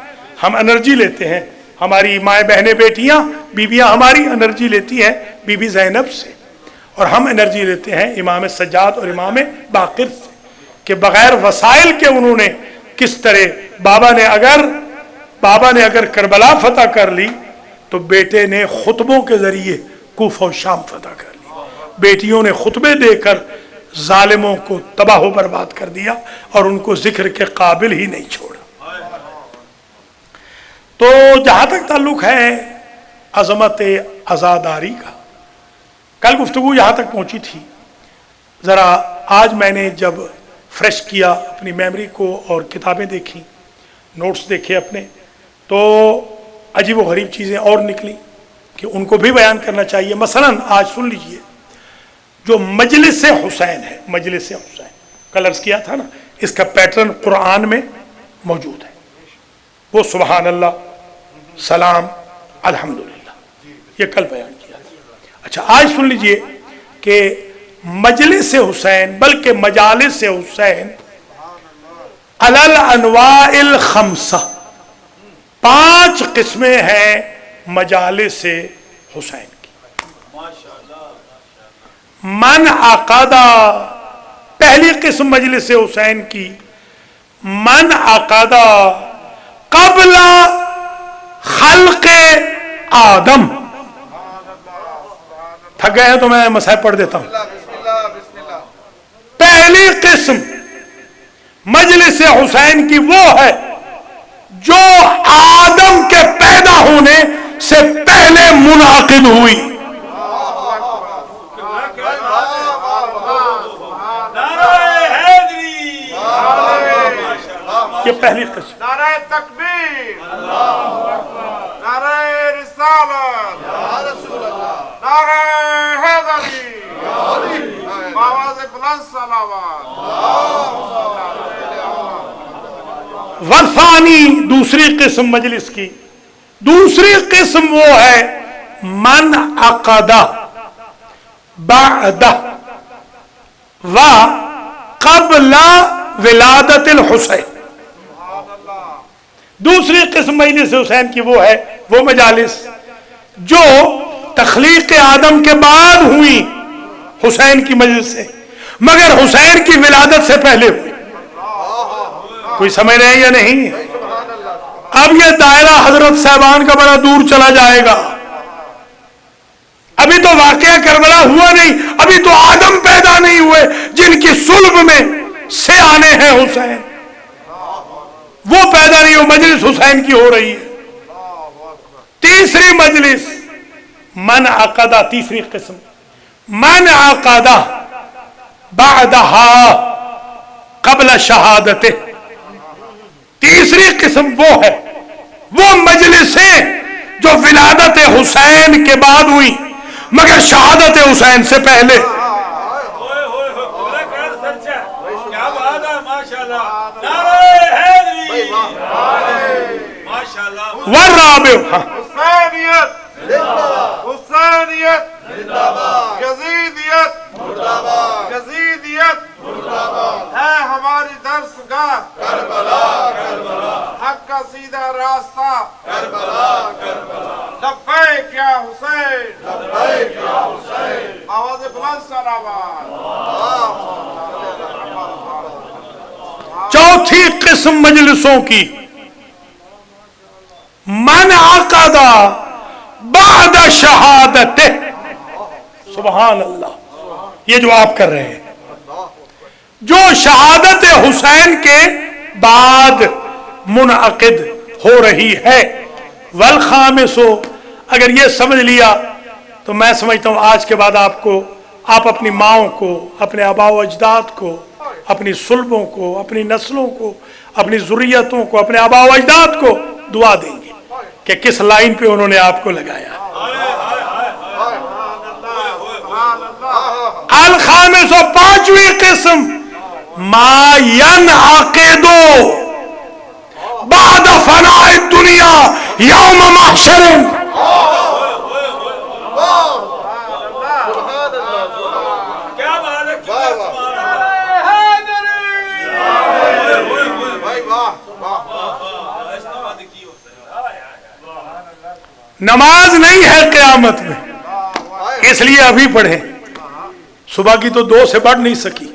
ہم انرجی لیتے ہیں. ہماری مائیں بہنیں بیٹیاں بیویاں ہماری انرجی لیتی ہیں بی بی زینب سے، اور ہم انرجی لیتے ہیں امام سجاد اور امام باقر سے، کہ بغیر وسائل کے انہوں نے کس طرح، بابا نے اگر کربلا فتح کر لی تو بیٹے نے خطبوں کے ذریعے کوفہ و شام فتح کر لی، بیٹیوں نے خطبے دے کر ظالموں کو تباہ و برباد کر دیا اور ان کو ذکر کے قابل ہی نہیں چھوڑا. تو جہاں تک تعلق ہے عظمت عزاداری کا، کل گفتگو یہاں تک پہنچی تھی. ذرا آج میں نے جب فریش کیا اپنی میموری کو اور کتابیں دیکھی، نوٹس دیکھے اپنے، تو عجیب و غریب چیزیں اور نکلی کہ ان کو بھی بیان کرنا چاہیے. مثلا آج سن لیجئے، جو مجلس حسین ہے، مجلس حسین کل عرض کیا تھا نا، اس کا پیٹرن قرآن میں موجود ہے. وہ سبحان اللہ، سلام، الحمدللہ، یہ کل بیان کیا تھا. اچھا آج سن لیجئے کہ مجلس حسین بلکہ مجالس حسین علل انواع الخمسہ، 5 قسمیں ہیں مجالس حسین کی۔ من عقدہ، پہلی قسم مجلس حسین کی، من عقدہ قبل خلق آدم۔ تھک گئے ہیں تو میں مصحف پڑھ دیتا ہوں۔ پہلی قسم مجلس حسین کی وہ ہے جو آدم کے پیدا ہونے سے پہلے منعقد ہوئی۔ یہ پہلی قسم۔ نعرہ تکبیر، نعرہ رسالت، نعرہ حیدری، آواز بلند صلوات۔ والثانی، دوسری قسم مجلس کی، دوسری قسم وہ ہے من عقدہ بعدہ و قبل ولادت الحسین۔ دوسری قسم مجلس حسین کی وہ ہے، وہ مجالس جو تخلیق آدم کے بعد ہوئی حسین کی مجلس سے، مگر حسین کی ولادت سے پہلے ہوئی۔ کوئی سمجھ رہے ہیں یا نہیں؟ اب یہ دائرہ حضرت صاحبان کا بڑا دور چلا جائے گا۔ ابھی تو واقعہ کربلا ہوا نہیں، ابھی تو آدم پیدا نہیں ہوئے جن کی صلب میں سے آنے ہیں حسین، وہ پیدا نہیں ہو، مجلس حسین کی ہو رہی ہے۔ تیسری مجلس من عقدہ، تیسری قسم من عقدہ بعدہا قبل شہادت۔ تیسری قسم وہ ہے، وہ مجلسیں جو ولادت حسین کے بعد ہوئی مگر شہادت حسین سے پہلے۔ کیا بات ہے، ماشاءاللہ، نعرہ حیدری، ماشاءاللہ۔ والرابع، حسینیت، حسینیت، یزیدیت، یزیدیت ہے ہماری درس گاہ، حق کا سیدھا راستہ، لبیک یا حسین، آواز بلند صلوات۔ چوتھی قسم مجلسوں کی من عقدہ بعد شہادت۔ سبحان اللہ، یہ جو آپ کر رہے ہیں، جو شہادت حسین کے بعد منعقد ہو رہی ہے۔ والخامس، اگر یہ سمجھ لیا تو میں سمجھتا ہوں آج کے بعد آپ اپنی ماؤں کو، اپنے آباء و اجداد کو، اپنی صلبوں کو، اپنی نسلوں کو، اپنی ذریتوں کو، اپنے آباء و اجداد کو دعا دیں گے کہ کس لائن پہ انہوں نے آپ کو لگایا۔ الخامس، پانچویں قسم ما ينعقد بعد فناء الدنیا یوم محشر۔ کیا بات ہے، نماز نہیں ہے قیامت میں، اس لیے ابھی پڑھیں۔ صبح کی تو 2 سے بڑھ نہیں سکی،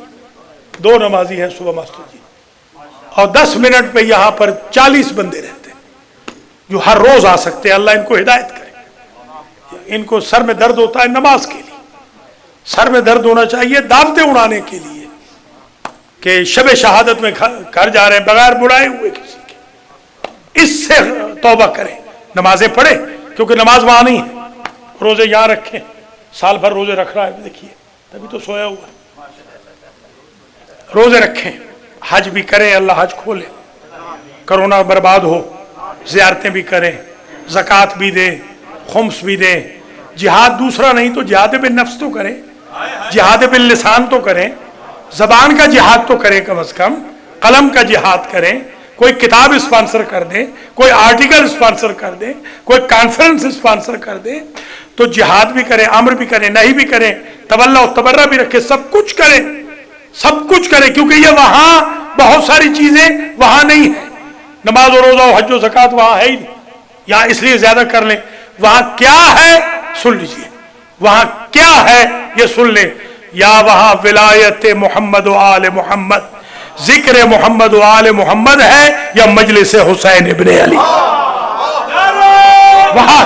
2 نمازی ہیں صبح ماسٹر جی، اور 10 منٹ پہ یہاں پر 40 بندے رہتے ہیں جو ہر روز آ سکتے ہیں۔ اللہ ان کو ہدایت کرے۔ ان کو سر میں درد ہوتا ہے نماز کے لیے، سر میں درد ہونا چاہیے دعوتیں اڑانے کے لیے کہ شب شہادت میں گھر جا رہے ہیں بغیر بلائے ہوئے کسی کے۔ اس سے توبہ کریں، نمازیں پڑھیں، کیونکہ نماز وہاں نہیں ہے۔ روزے یہاں رکھیں، سال بھر روزے رکھ رہا ہے، دیکھیے تبھی تو سویا ہوا ہے۔ روزے رکھیں، حج بھی کریں، اللہ حج کھولے، کرونا برباد ہو، زیارتیں بھی کریں، زکوٰۃ بھی دیں، خمس بھی دیں۔ جہاد دوسرا نہیں تو جہاد بالنفس تو کریں، جہاد باللسان تو کریں، زبان کا جہاد تو کریں، کم از کم قلم کا جہاد کریں۔ کوئی کتاب اسپانسر کر دیں، کوئی آرٹیکل اسپانسر کر دیں، کوئی کانفرنس اسپانسر کر دیں، تو جہاد بھی کریں، امر بھی کریں، نہیں بھی کریں، تولا و تبرہ بھی رکھے، سب کچھ کریں، سب کچھ کریں، کیونکہ یہ وہاں بہت ساری چیزیں وہاں نہیں ہیں۔ نماز و روزہ و حج و زکوٰۃ وہاں ہے ہی نہیں، یہاں اس لیے زیادہ کر لیں۔ وہاں کیا ہے سن لیجئے، وہاں کیا ہے یہ سن لیں، یا وہاں ولایت محمد و آل محمد، ذکر محمد و آل محمد ہے، یا مجلس حسین ابن علی وہاں۔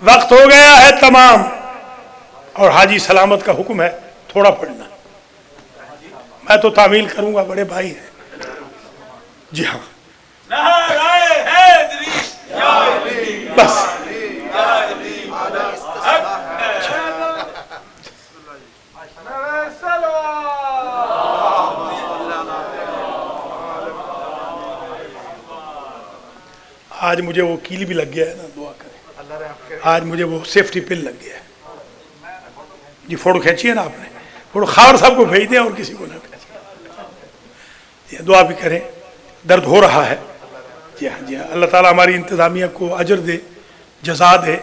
وقت ہو گیا ہے تمام، اور حاجی سلامت کا حکم ہے تھوڑا پڑھنا، میں تو تعمیل کروں گا، بڑے بھائی ہیں۔ جی ہاں بس آج مجھے وہ کیل بھی لگ گیا ہے نا، دعا کریں، آج مجھے وہ سیفٹی پن لگ گیا ہے جی۔ فوٹو کھینچی ہے نا آپ نے، فوٹو خاور صاحب کو بھیج دیں اور کسی کو نہ بھیجیں، دعا بھی کریں، درد ہو رہا ہے۔ جی ہاں جی ہاں، اللہ تعالیٰ ہماری انتظامیہ کو اجر دے، جزا دے،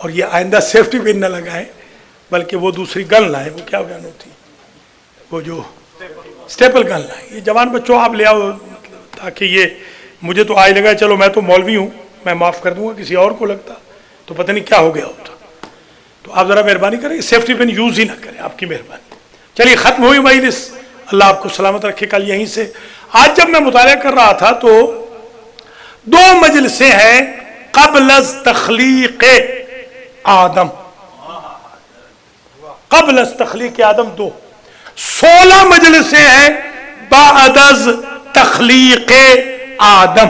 اور یہ آئندہ سیفٹی پن نہ لگائیں بلکہ وہ دوسری گن لائیں، وہ کیا گن ہوتی وہ جو سٹیپل گن لائیں۔ یہ جوان بچوں آپ لے آؤ، تاکہ یہ مجھے تو آج لگا چلو میں تو مولوی ہوں، میں معاف کر دوں گا، کسی اور کو لگتا تو پتہ نہیں کیا ہو گیا ہوتا۔ تو آپ ذرا مہربانی کریں، سیفٹی پن یوز ہی نہ کریں، آپ کی مہربانی۔ چلیے ختم ہوئی مجلس، اللہ آپ کو سلامت رکھے۔ کل یہیں سے آج جب میں مطالعہ کر رہا تھا تو دو مجلسیں ہیں قبل از تخلیق آدم، قبل از تخلیق آدم، 16 مجلسیں ہیں بعد از تخلیق آدم،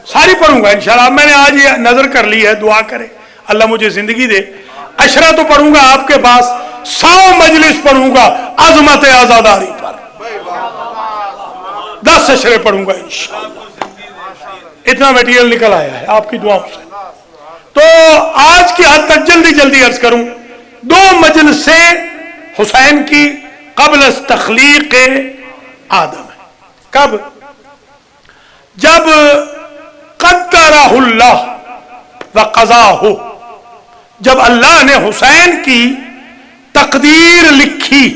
ساری پڑھوں گا انشاءاللہ۔ میں نے آج یہ نظر کر لی ہے، دعا کریں اللہ مجھے زندگی دے۔ عشرہ تو پڑھوں گا آپ کے پاس، 100 مجلس پڑھوں گا عظمت عزاداری پر، 10 عشرے پڑھوں گا انشاءاللہ۔ اتنا میٹیریل نکل آیا ہے آپ کی دعاؤں سے۔ تو آج کی حد تک جلدی جلدی عرض کروں، 2 مجلسیں حسین کی قبل از تخلیق آدم ہے۔ کب؟ جب قدرہ اللہ وقضاہ، جب اللہ نے حسین کی تقدیر لکھی،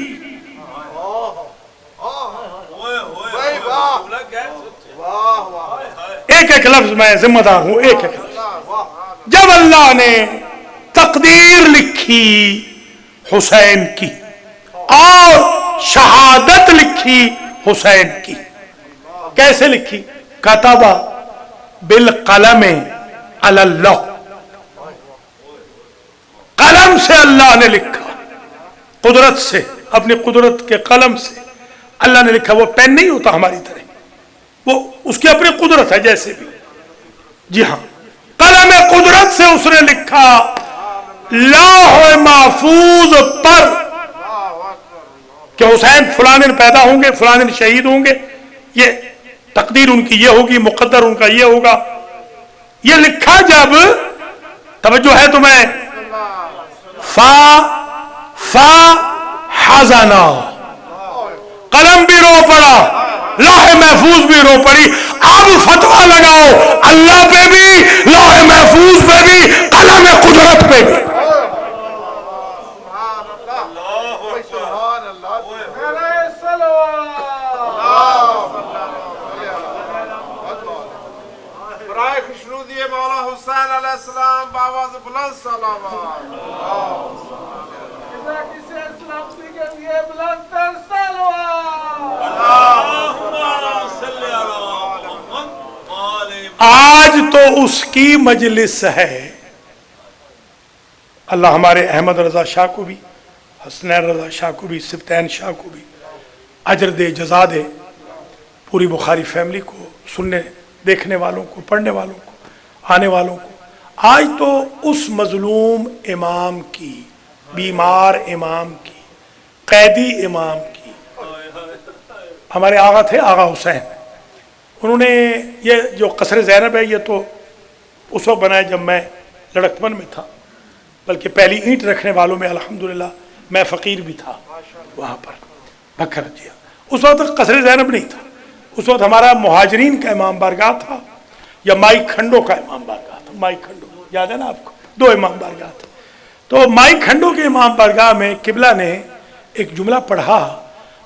ایک ایک لفظ میں ذمہ دار ہوں، ایک ایک لفظ، جب اللہ نے تقدیر لکھی حسین کی اور شہادت لکھی حسین کی، کیسے لکھی؟ کتب بالقلم علی اللہ، قلم سے اللہ نے لکھا، قدرت سے، اپنی قدرت کے قلم سے اللہ نے لکھا۔ وہ پین نہیں ہوتا ہماری طرح، وہ اس کی اپنی قدرت ہے جیسے بھی، جی ہاں، قلم قدرت سے اس نے لکھا لوح محفوظ پر کہ حسین فلاں دن پیدا ہوں گے، فلاں دن شہید ہوں گے، یہ تقدیر ان کی یہ ہوگی، مقدر ان کا یہ ہوگا۔ یہ لکھا جب، توجہ ہے تمہیں، فا حزنا، قلم بھی رو پڑا، لوح محفوظ بھی رو پڑی۔ اب فتویٰ لگاؤ اللہ پہ بھی، لوح محفوظ پہ بھی، قلم قدرت پہ بھی۔ برائے خوشنودی مولا حسین علیہ السلام بآواز بلند صلوات۔ کسی سلامتی کے لیے بلند تر صلوات۔ آج تو اس کی مجلس ہے۔ اللہ ہمارے احمد رضا شاہ کو بھی، حسنین رضا شاہ کو بھی، سبتین شاہ کو بھی اجر دے، جزا دے، پوری بخاری فیملی کو، سننے دیکھنے والوں کو، پڑھنے والوں کو، آنے والوں کو۔ آج تو اس مظلوم امام کی، بیمار امام کی، قیدی امام کی ہمارے آغا تھے آغا حسین، انہوں نے یہ جو قصر زینب ہے یہ تو اس وقت بنایا جب میں لڑکپن میں تھا، بلکہ پہلی اینٹ رکھنے والوں میں الحمدللہ میں فقیر بھی تھا وہاں پر بکھر جی۔ اس وقت قصر زینب نہیں تھا، اس وقت ہمارا مہاجرین کا امام بارگاہ تھا یا مائی کھنڈو کا امام بارگاہ تھا۔ مائی کھنڈو یاد ہے نا آپ کو، 2 امام بارگاہ تھے۔ تو مائی کھنڈو کے امام بارگاہ میں قبلہ نے ایک جملہ پڑھا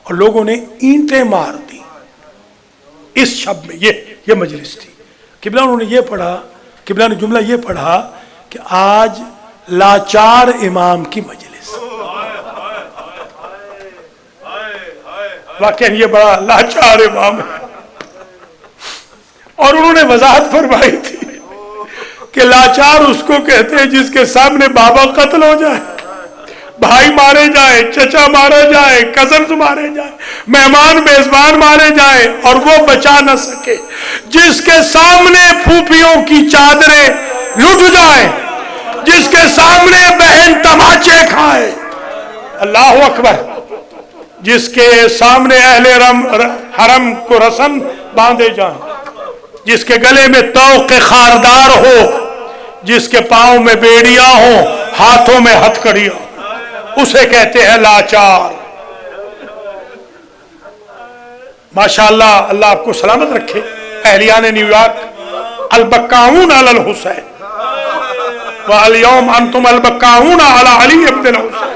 اور لوگوں نے اینٹیں مار دی اس شب میں، یہ مجلس تھی۔ قبلہ انہوں نے یہ پڑھا، قبلہ نے جملہ یہ پڑھا کہ آج لاچار امام کی مجلس۔ واقعی یہ بڑا لاچار امام ہے، اور انہوں نے وضاحت فرمائی تھی کہ لاچار اس کو کہتے ہیں جس کے سامنے بابا قتل ہو جائے، بھائی مارے جائے، چچا مارا جائے، کزنز مارے جائے، مہمان میزبان مارے جائے اور وہ بچا نہ سکے، جس کے سامنے پھوپھیوں کی چادریں لٹ جائیں، جس کے سامنے بہن تماچے کھائے، اللہ اکبر، جس کے سامنے اہل حرم کو رسم باندھے جائیں، جس کے گلے میں طوق خاردار ہو، جس کے پاؤں میں بیڑیاں ہوں، ہاتھوں میں ہتھکڑیاں، اسے کہتے ہیں لاچار۔ ماشاءاللہ، اللہ آپ کو سلامت رکھے۔ اہلیان نیو یارک، البکاؤن علی الحسین واليوم انتم البکاؤن علی علی ابن الحسین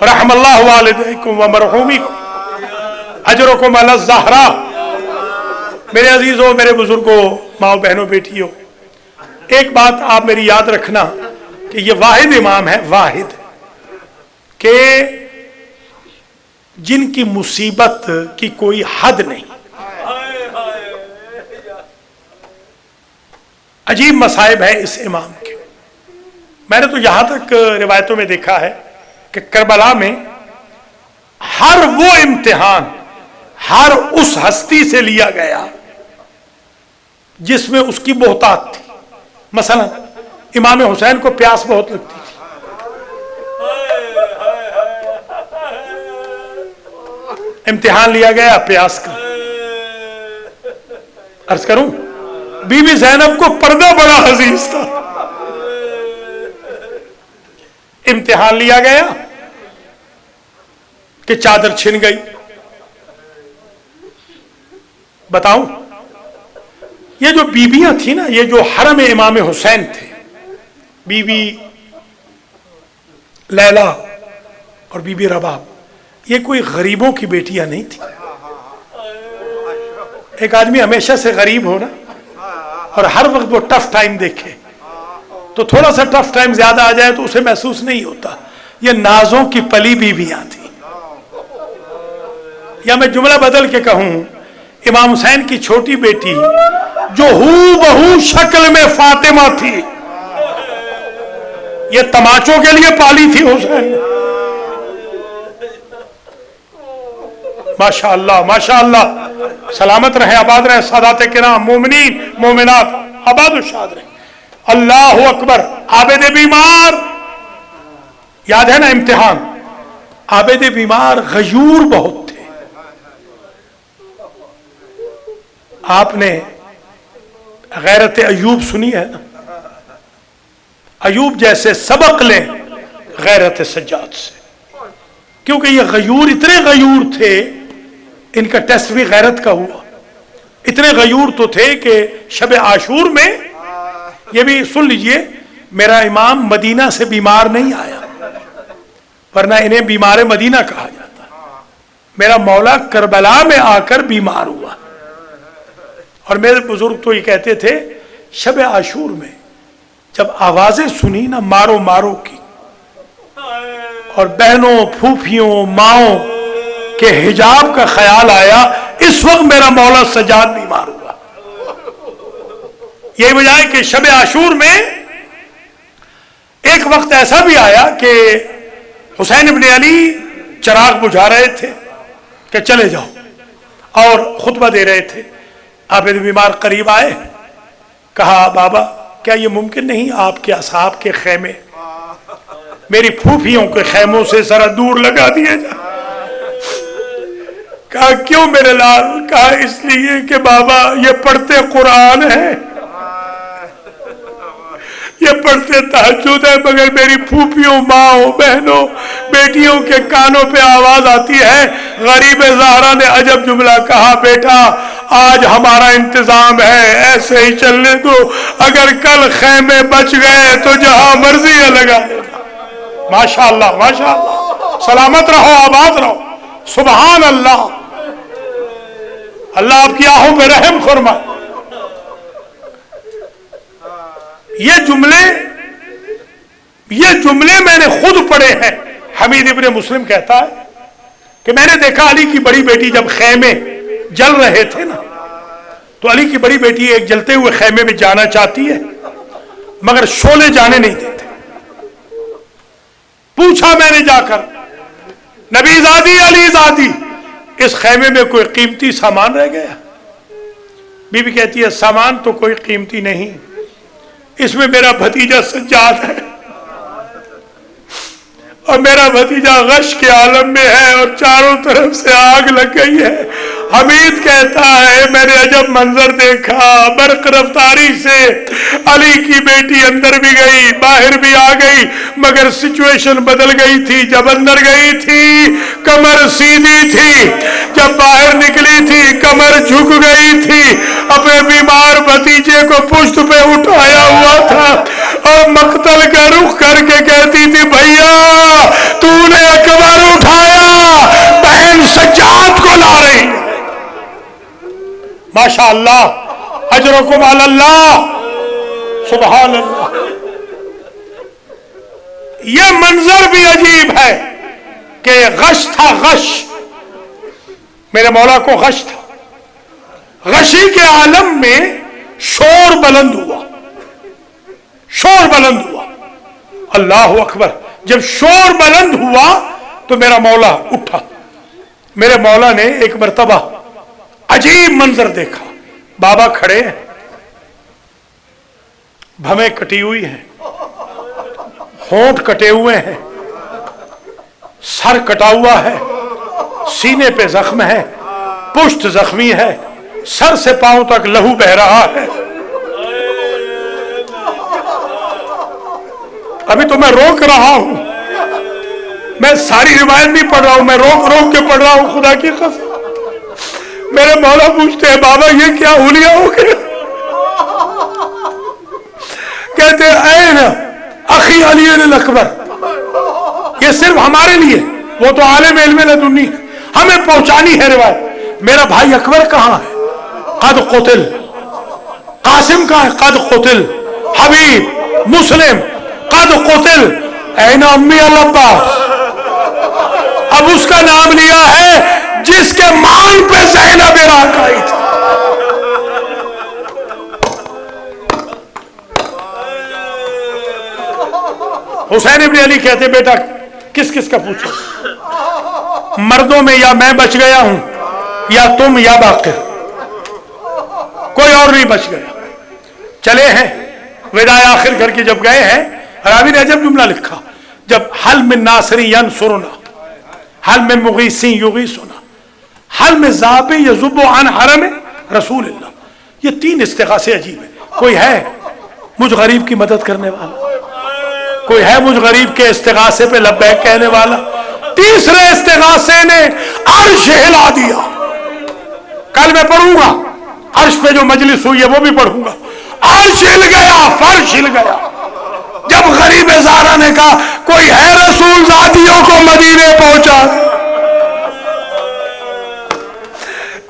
رحم اللہ والدیکم ومرحومیکم اجرکم علی الزہراء۔ میرے عزیزوں، میرے بزرگوں، ماؤں بہنوں، بیٹیوں، ایک بات آپ میری یاد رکھنا کہ یہ واحد امام ہے، واحد، کہ جن کی مصیبت کی کوئی حد نہیں۔ عجیب مصائب ہے اس امام کے۔ میں نے تو یہاں تک روایتوں میں دیکھا ہے کہ کربلا میں ہر وہ امتحان ہر اس ہستی سے لیا گیا جس میں اس کی بہتات تھی۔ مثلا امام حسین کو پیاس بہت لگتی تھی، امتحان لیا گیا پیاس کا۔ عرض کروں، بی بی زینب کو پردہ بڑا عزیز تھا، امتحان لیا گیا کہ چادر چھن گئی۔ بتاؤں، یہ جو بیویاں تھیں نا، یہ جو حرم امام حسین تھے، بی بی لیلا اور بی بی رباب، یہ کوئی غریبوں کی بیٹیاں نہیں تھی۔ ایک آدمی ہمیشہ سے غریب ہو نا اور ہر وقت وہ ٹف ٹائم دیکھے تو تھوڑا سا ٹف ٹائم زیادہ آ جائے تو اسے محسوس نہیں ہوتا۔ یہ نازوں کی پلی بیویاں تھیں، یا میں جملہ بدل کے کہوں، امام حسین کی چھوٹی بیٹی جو ہو بہو شکل میں فاطمہ تھی، یہ تماچوں کے لیے پالی تھی حسین۔ ماشاءاللہ ماشاءاللہ، سلامت رہے، آباد رہے سادات کرام، مومنین مومنات، آباد و شاد رہے۔ اللہ اکبر۔ عابد بیمار، یاد ہے نا امتحان، عابد بیمار غیور بہت تھے۔ آپ نے غیرت ایوب سنی ہے نا؟ ایوب جیسے سبق لیں غیرت سجاد سے، کیونکہ یہ غیور اتنے غیور تھے، ان کا ٹیسٹ بھی غیرت کا ہوا۔ اتنے غیور تو تھے کہ شب عاشور میں، یہ بھی سن لیجئے، میرا امام مدینہ سے بیمار نہیں آیا، ورنہ انہیں بیمار مدینہ کہا جاتا۔ میرا مولا کربلا میں آ کر بیمار ہوا، اور میرے بزرگ تو یہ کہتے تھے شب عاشور میں جب آوازیں سنی نا مارو مارو کی، اور بہنوں پھوپھیوں ماؤں کے حجاب کا خیال آیا، اس وقت میرا مولا سجاد بیمار ہوا۔ یہی وجہ ہے کہ شب عاشور میں ایک وقت ایسا بھی آیا کہ حسین ابن علی چراغ بجھا رہے تھے کہ چلے جاؤ، اور خطبہ دے رہے تھے۔ عابد بیمار قریب آئے، کہا بابا کیا یہ ممکن نہیں آپ کے اصحاب کے خیمے میری پھوپھیوں کے خیموں سے ذرا دور لگا دیے جائے؟ کہا کیوں میرے لال؟ کہا اس لیے کہ بابا یہ پڑھتے قرآن ہے، یہ پڑھتے تہجد ہے، مگر میری پھوپھیوں، ماؤں، بہنوں، بیٹیوں کے کانوں پہ آواز آتی ہے۔ غریب زہرا نے عجب جملہ کہا، بیٹا آج ہمارا انتظام ہے، ایسے ہی چلنے دو، اگر کل خیمے بچ گئے تو جہاں مرضی ہے لگا دینا۔ ماشاءاللہ ماشاءاللہ، سلامت رہو، آباد رہو، سبحان اللہ۔ اللہ آپ کی آہوں پہ رحم فرمائے۔ یہ جملے میں نے خود پڑھے ہیں۔ حمید ابن مسلم کہتا ہے کہ میں نے دیکھا علی کی بڑی بیٹی جب خیمے جل رہے تھے نا، تو علی کی بڑی بیٹی ایک جلتے ہوئے خیمے میں جانا چاہتی ہے مگر شعلے جانے نہیں دیتے۔ پوچھا میں نے جا کر، نبی زادی، علی زادی، اس خیمے میں کوئی قیمتی سامان رہ گیا؟ بی بی کہتی ہے سامان تو کوئی قیمتی نہیں، اس میں میرا بھتیجا سجاد ہے، اور میرا بھتیجا غش کے عالم میں ہے اور چاروں طرف سے آگ لگ گئی ہے۔ حمید کہتا ہے میں نے عجب منظر دیکھا، برق رفتاری سے علی کی بیٹی اندر بھی گئی، باہر بھی آ گئی، مگر سچویشن بدل گئی تھی۔ جب اندر گئی تھی کمر سیدھی تھی، جب باہر نکلی تھی کمر جھک گئی تھی، اپنے بیمار بھتیجے کو پشت پہ اٹھایا ہوا تھا اور مقتل کا رخ کر کے کہتی تھی بھیا تو نے اکبر اٹھایا، بہن سجاد کو لا رہی ہے۔ ماشاءاللہ، اجرکم علی اللہ، سبحان اللہ۔ یہ منظر بھی عجیب ہے کہ غش تھا، غش، میرے مولا کو غش تھا۔ غشی کے عالم میں شور بلند ہوا، شور بلند ہوا، اللہ اکبر۔ جب شور بلند ہوا تو میرا مولا اٹھا۔ میرے مولا نے ایک مرتبہ عجیب منظر دیکھا، بابا کھڑے ہیں، بھمیں کٹی ہوئی ہیں، ہونٹ کٹے ہوئے ہیں، سر کٹا ہوا ہے، سینے پہ زخم ہے، پشت زخمی ہے، سر سے پاؤں تک لہو بہ رہا ہے۔ ابھی تو میں روک رہا ہوں، میں ساری روایت نہیں پڑھ رہا ہوں، میں روک روک کے پڑھ رہا ہوں، خدا کی قسم۔ میرے مولا پوچھتے ہیں بابا یہ کیا ہولیا ہو گیا؟ کہتے ہیں این اخی علی الاکبر، یہ صرف ہمارے لیے، وہ تو عالم علم لدنی ہے، ہمیں پہنچانی ہے روایت۔ میرا بھائی اکبر کہاں ہے؟ قد قتل۔ قاسم کہاں ہے؟ قد قتل۔ حبیب، مسلم، قد قتل۔ این امی العباس، اب اس کا نام لیا ہے جس کے مان پہ زینب عراق آئی تھی۔ حسین ابن علی کہتے بیٹا کس کس کا پوچھو، مردوں میں یا میں بچ گیا ہوں یا تم یا باقر، کوئی اور نہیں بچ گیا۔ چلے ہیں وداع آخر کر کے جب گئے ہیں، راوی نے عجب جملہ لکھا، جب حل من ناصری ینصرنا، حل من مغیثی یغیثنا، حل میں ذاب یذب عن حرم رسول اللہ۔ یہ تین استغاثے عجیب ہیں۔ کوئی ہے مجھ غریب کی مدد کرنے والا؟ کوئی ہے مجھ غریب کے استغاثے پہ لبیک کہنے والا؟ تیسرے استغاثے نے عرش ہلا دیا۔ کل میں پڑھوں گا، عرش پہ جو مجلس ہوئی ہے وہ بھی پڑھوں گا۔ عرش ہل گیا، فرش ہل گیا۔ جب غریب زہرا نے کہا کوئی ہے رسول ذاتیوں کو مدینے پہنچا،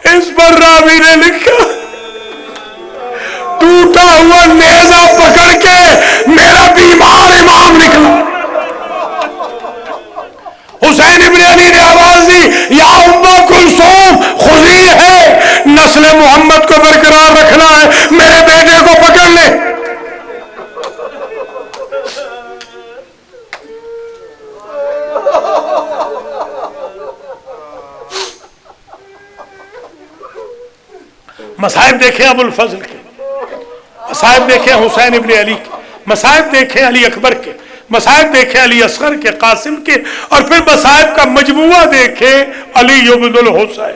اس پر راوی نے لکھا ٹوٹا ہوا نیزہ پکڑ کے میرا بیمار امام نکلا۔ حسین ابن علی نے آواز دی یا ام کلثوم خذی ہے، نسل محمد کو برقرار رکھنا ہے، میرے بیٹے کو پکڑ لے۔ مصائب دیکھیں ابو الفضل کے، مصائب دیکھیں حسین ابن علی کے، مصائب دیکھیں علی اکبر کے، مصائب دیکھیں علی اصغر کے، قاسم کے، اور پھر مصائب کا مجموعہ دیکھیں علی بن الحسین۔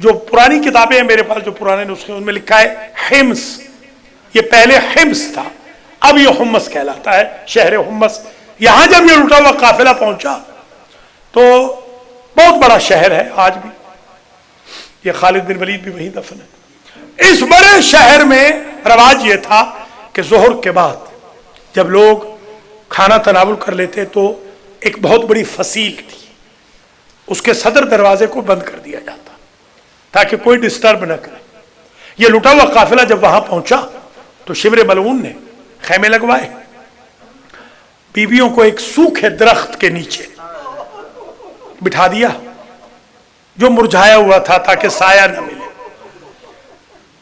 جو پرانی کتابیں ہیں میرے پاس، جو پرانے نسخے، ان میں لکھا ہے حمص. یہ پہلے حمص تھا، اب یہ حمص کہلاتا ہے، شہر حمص. یہاں جب یہ لٹا ہوا قافلہ پہنچا تو بہت بڑا شہر ہے آج بھی، یہ خالد بن ولید بھی وہیں دفن ہے. اس بڑے شہر میں رواج یہ تھا کہ ظہر کے بعد جب لوگ کھانا تناول کر لیتے تو ایک بہت بڑی فصیل تھی، اس کے صدر دروازے کو بند کر دیا جاتا تاکہ کوئی ڈسٹرب نہ کرے. یہ لٹا ہوا قافلہ جب وہاں پہنچا تو شبر ملعون نے خیمے لگوائے، بیویوں کو ایک سوکھے درخت کے نیچے بٹھا دیا جو مرجھایا ہوا تھا تاکہ سایہ نہ ملے،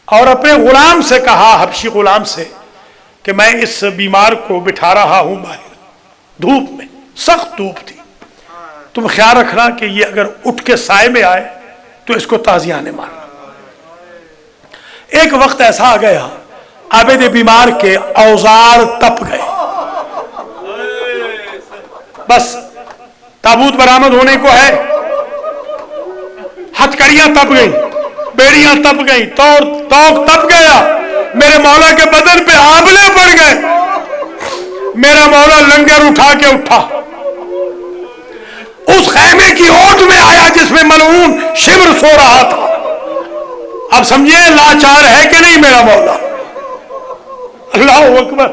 اور اپنے غلام سے کہا، حبشی غلام سے، کہ میں اس بیمار کو بٹھا رہا ہوں باہر دھوپ میں، سخت دھوپ تھی، تم خیال رکھنا کہ یہ اگر اٹھ کے سائے میں آئے تو اس کو تازیانے مارنا. ایک وقت ایسا آ گیا عابد بیمار کے اوزار تپ گئے، بس تابوت برآمد ہونے کو ہے، ہتھکڑیاں تپ گئی، بیڑیاں تپ گئی، توق تپ گیا، میرے مولا کے بدن پہ آبلے پڑ گئے. میرا مولا لنگر اٹھا کے اٹھا، اس خیمے کی اوٹ میں آیا جس میں ملعون شبر سو رہا تھا. اب سمجھیے لاچار ہے کہ نہیں میرا مولا. اللہ اکبر.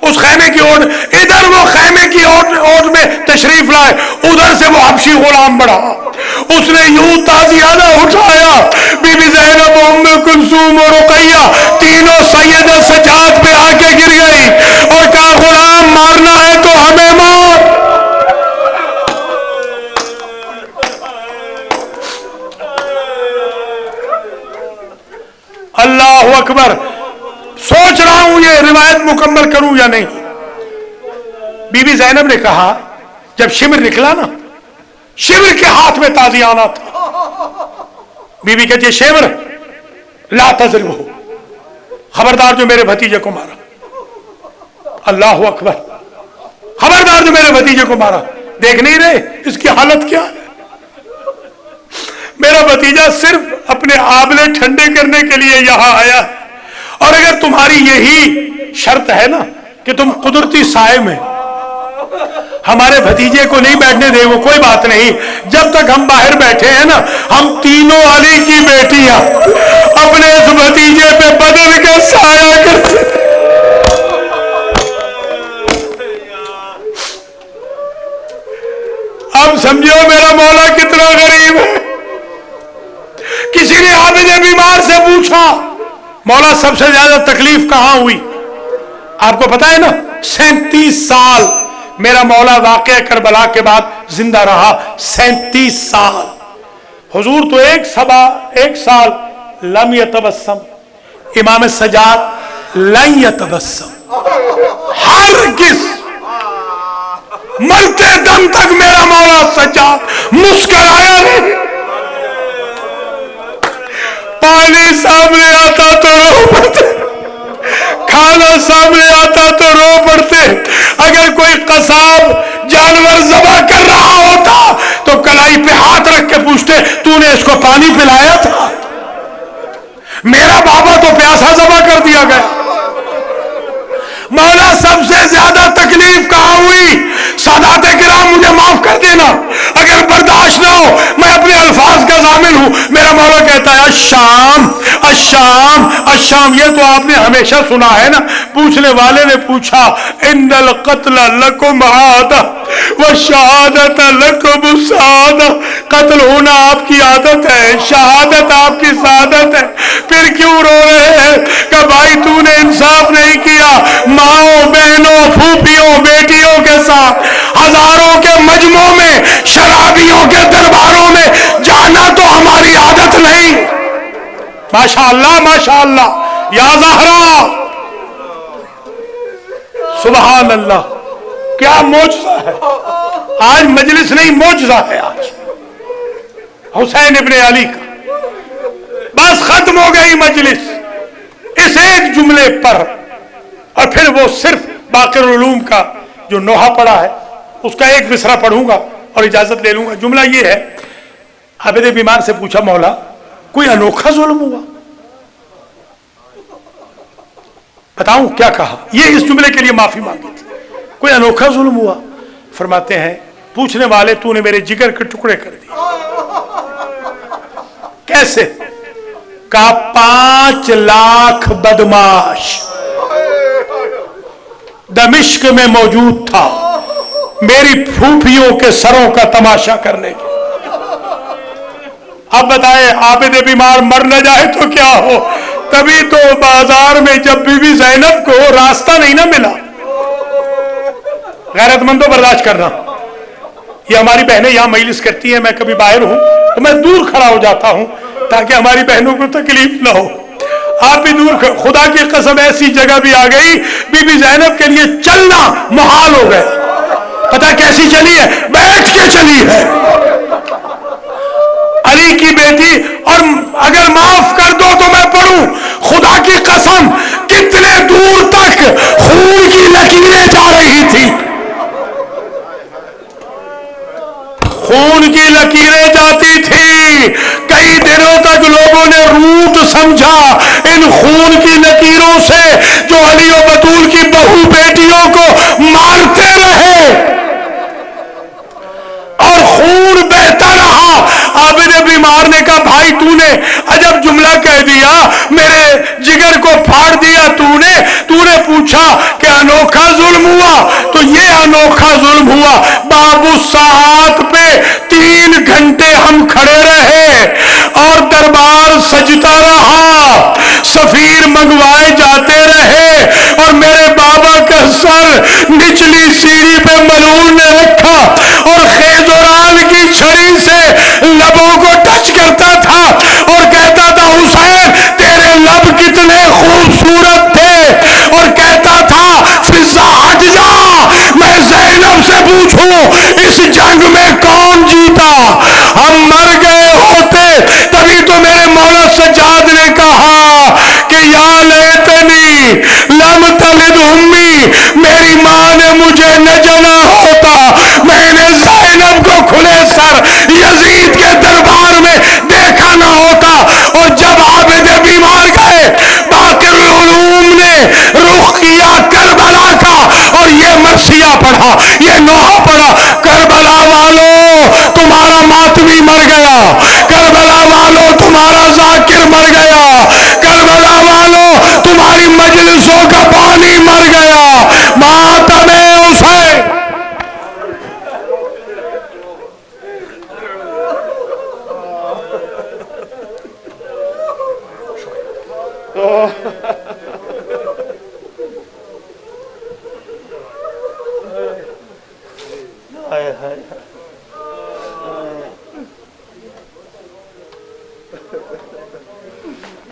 اس خیمے کی اوٹ، ادھر وہ خیمے کی اوٹ میں تشریف لائے، ادھر سے وہ حبشی غلام بڑھا، اس نے یوں تازیانہ اٹھایا، بی بی زینب، ام کلثوم اور رقیہ تینوں سیدہ سجاد پہ آ کے گر گئی اور کہا غلام مارنا ہے تو ہمیں مار. اللہ اکبر. سوچ رہا ہوں یہ روایت مکمل کروں یا نہیں. بی بی زینب نے کہا جب شبر نکلا نا، شبر کے ہاتھ میں تازیانہ تھا، بی بی کہتی ہے شبر لا تضربہ، خبردار جو میرے بھتیجے کو مارا. اللہ اکبر. خبردار جو میرے بھتیجے کو مارا. دیکھ نہیں رہے اس کی حالت کیا ہے؟ میرا بھتیجا صرف اپنے آبلے ٹھنڈے کرنے کے لیے یہاں آیا ہے، اور اگر تمہاری یہی شرط ہے نا کہ تم قدرتی سائے میں ہمارے بھتیجے کو نہیں بیٹھنے دے، وہ کوئی بات نہیں. جب تک ہم باہر بیٹھے ہیں نا، ہم تینوں علی کی بیٹیاں اپنے اس بھتیجے پہ بدل کر سایہ کرتے. اب سمجھو میرا مولا کتنا غریب ہے. کسی نے عابد بیمار سے پوچھا مولا سب سے زیادہ تکلیف کہاں ہوئی؟ آپ کو پتا ہے نا 37 سال میرا مولا واقعہ کربلا کے بعد زندہ رہا. 37 سال. حضور تو ایک سال لم یتبسم، امام سجاد لن یتبسم، ہرگز مرتے دم تک میرا مولا سجاد مسکرایا نہیں. پانی سامنے آتا تو رو پڑتے، کھانا سامنے آتا تو رو پڑتے. اگر کوئی قصاب جانور ذبح کر رہا ہوتا تو کلائی پہ ہاتھ رکھ کے پوچھتے تو نے اس کو پانی پلایا تھا؟ میرا بابا تو پیاسا ذبح کر دیا گیا. مولا سب سے زیادہ تکلیف کہاں ہوئی؟ سادات کرام مجھے معاف کر دینا اگر برداشت نہ ہو، میں اپنے الفاظ کا ضامن ہوں. میرا مولا کہتا ہے الشام الشام الشام. یہ تو آپ نے ہمیشہ سنا ہے نا. پوچھنے والے نے پوچھا ان القتل لکم عادہ والشہادت لکم سعادہ. قتل ہونا آپ کی عادت ہے، شہادت آپ کی سعادت ہے، پھر کیوں رو رہے ہیں؟ کہ بھائی تو نے انصاف نہیں کیا. ماؤں بہنوں پھوپھیوں بیٹیوں کے ساتھ ہزاروں کے مجمعوں میں شرابیوں کے درباروں میں جانا تو ہماری عادت نہیں. ماشاءاللہ ماشاءاللہ یا زہرا، سبحان اللہ. کیا معجزہ ہے آج. مجلس نہیں معجزہ ہے آج حسین ابن علی کا. بس ختم ہو گئی مجلس اس ایک جملے پر. اور پھر وہ صرف باقر العلوم کا جو نوحہ پڑا ہے اس کا ایک مصرع پڑھوں گا اور اجازت لے لوں گا. جملہ یہ ہے، عابد بیمار سے پوچھا مولا کوئی انوکھا ظلم ہوا؟ بتاؤں کیا کہا؟ یہ اس جملے کے لیے معافی مانگی تھی، کوئی انوکھا ظلم ہوا؟ فرماتے ہیں پوچھنے والے تو نے میرے جگر کے ٹکڑے کر دیے۔ کیسے؟ کہا 5 لاکھ بدماش دمشق میں موجود تھا میری پھوپھیوں کے سروں کا تماشا کرنے کے۔ اب بتائیں عابد بیمار مر نہ جائے تو کیا ہو؟ تبھی تو بازار میں جب بی بی زینب کو راستہ نہیں نہ ملا۔ غیرت مندوں برداشت کرنا، یہ ہماری بہنیں یہاں مجلس کرتی ہیں، میں کبھی باہر ہوں تو میں دور کھڑا ہو جاتا ہوں تاکہ ہماری بہنوں کو تکلیف نہ ہو۔ آپ بھی دور، خدا کی قسم ایسی جگہ بھی آ گئی بی بی زینب کے لیے چلنا محال ہو گیا۔ پتہ کیسی چلی ہے؟ بیٹھ کے چلی ہے، علی کی بیٹی۔ اور اگر معاف کر دو تو میں پڑھوں، خدا کی قسم کتنے دور تک خون کی لکیریں جا رہی تھی، خون کی لکیریں جاتی تھی۔ کئی دنوں تک لوگوں نے روٹ سمجھا ان خون کی لکیروں سے جو علی و بطول کی بہو بیٹیوں کو مارتے رہے، اور خون بہتا رہا۔ عابد بیمار نے کہا بھائی تو نے عجب جملہ کہہ دیا، میرے جگر کو پھاڑ دیا تو نے پوچھا کہ انوکھا ظلم ہوا؟ تو یہ انوکھا ظلم ہوا۔ باب الساعات پہ 3 گھنٹے ہم کھڑے رہے اور دربار سجتا رہا، سفیر منگوائے جاتے رہے، اور میرے بابا کا سر نچلی سیڑھی پہ ملول نے رکھا اور خیزوران کی چھری سے لبوں کو ٹچ کرتا تھا اور کہتا تھا حسین تیرے لب کتنے خوبصورت تھے، اور کہتا تھا فضا ہٹ جا، میں زینب سے پوچھوں اس جنگ میں کون جیتا۔ ہم مر گئے ہوتے تبھی تو میرے مولا سجاد نے کہا کہ یا لیتنی لم تلد امی، میری ماں نے مجھے نہ جنا ہوتا، میں نے زینب کو کھلے سر یزید کے دربار میں دیکھا نہ ہوتا۔ اور جب عابد بیمار گئے، باقر العلوم نے رخ کیا کربلا کا اور یہ مرثیہ پڑھا، یہ نوحہ پڑھا، کربلا والو تمہارا ماتمی مر گیا، کربلا والو تمہارا ذاکر مر گیا، کربلا والو تمہاری مجلسوں کا پانی مر گیا، ماتم حسین۔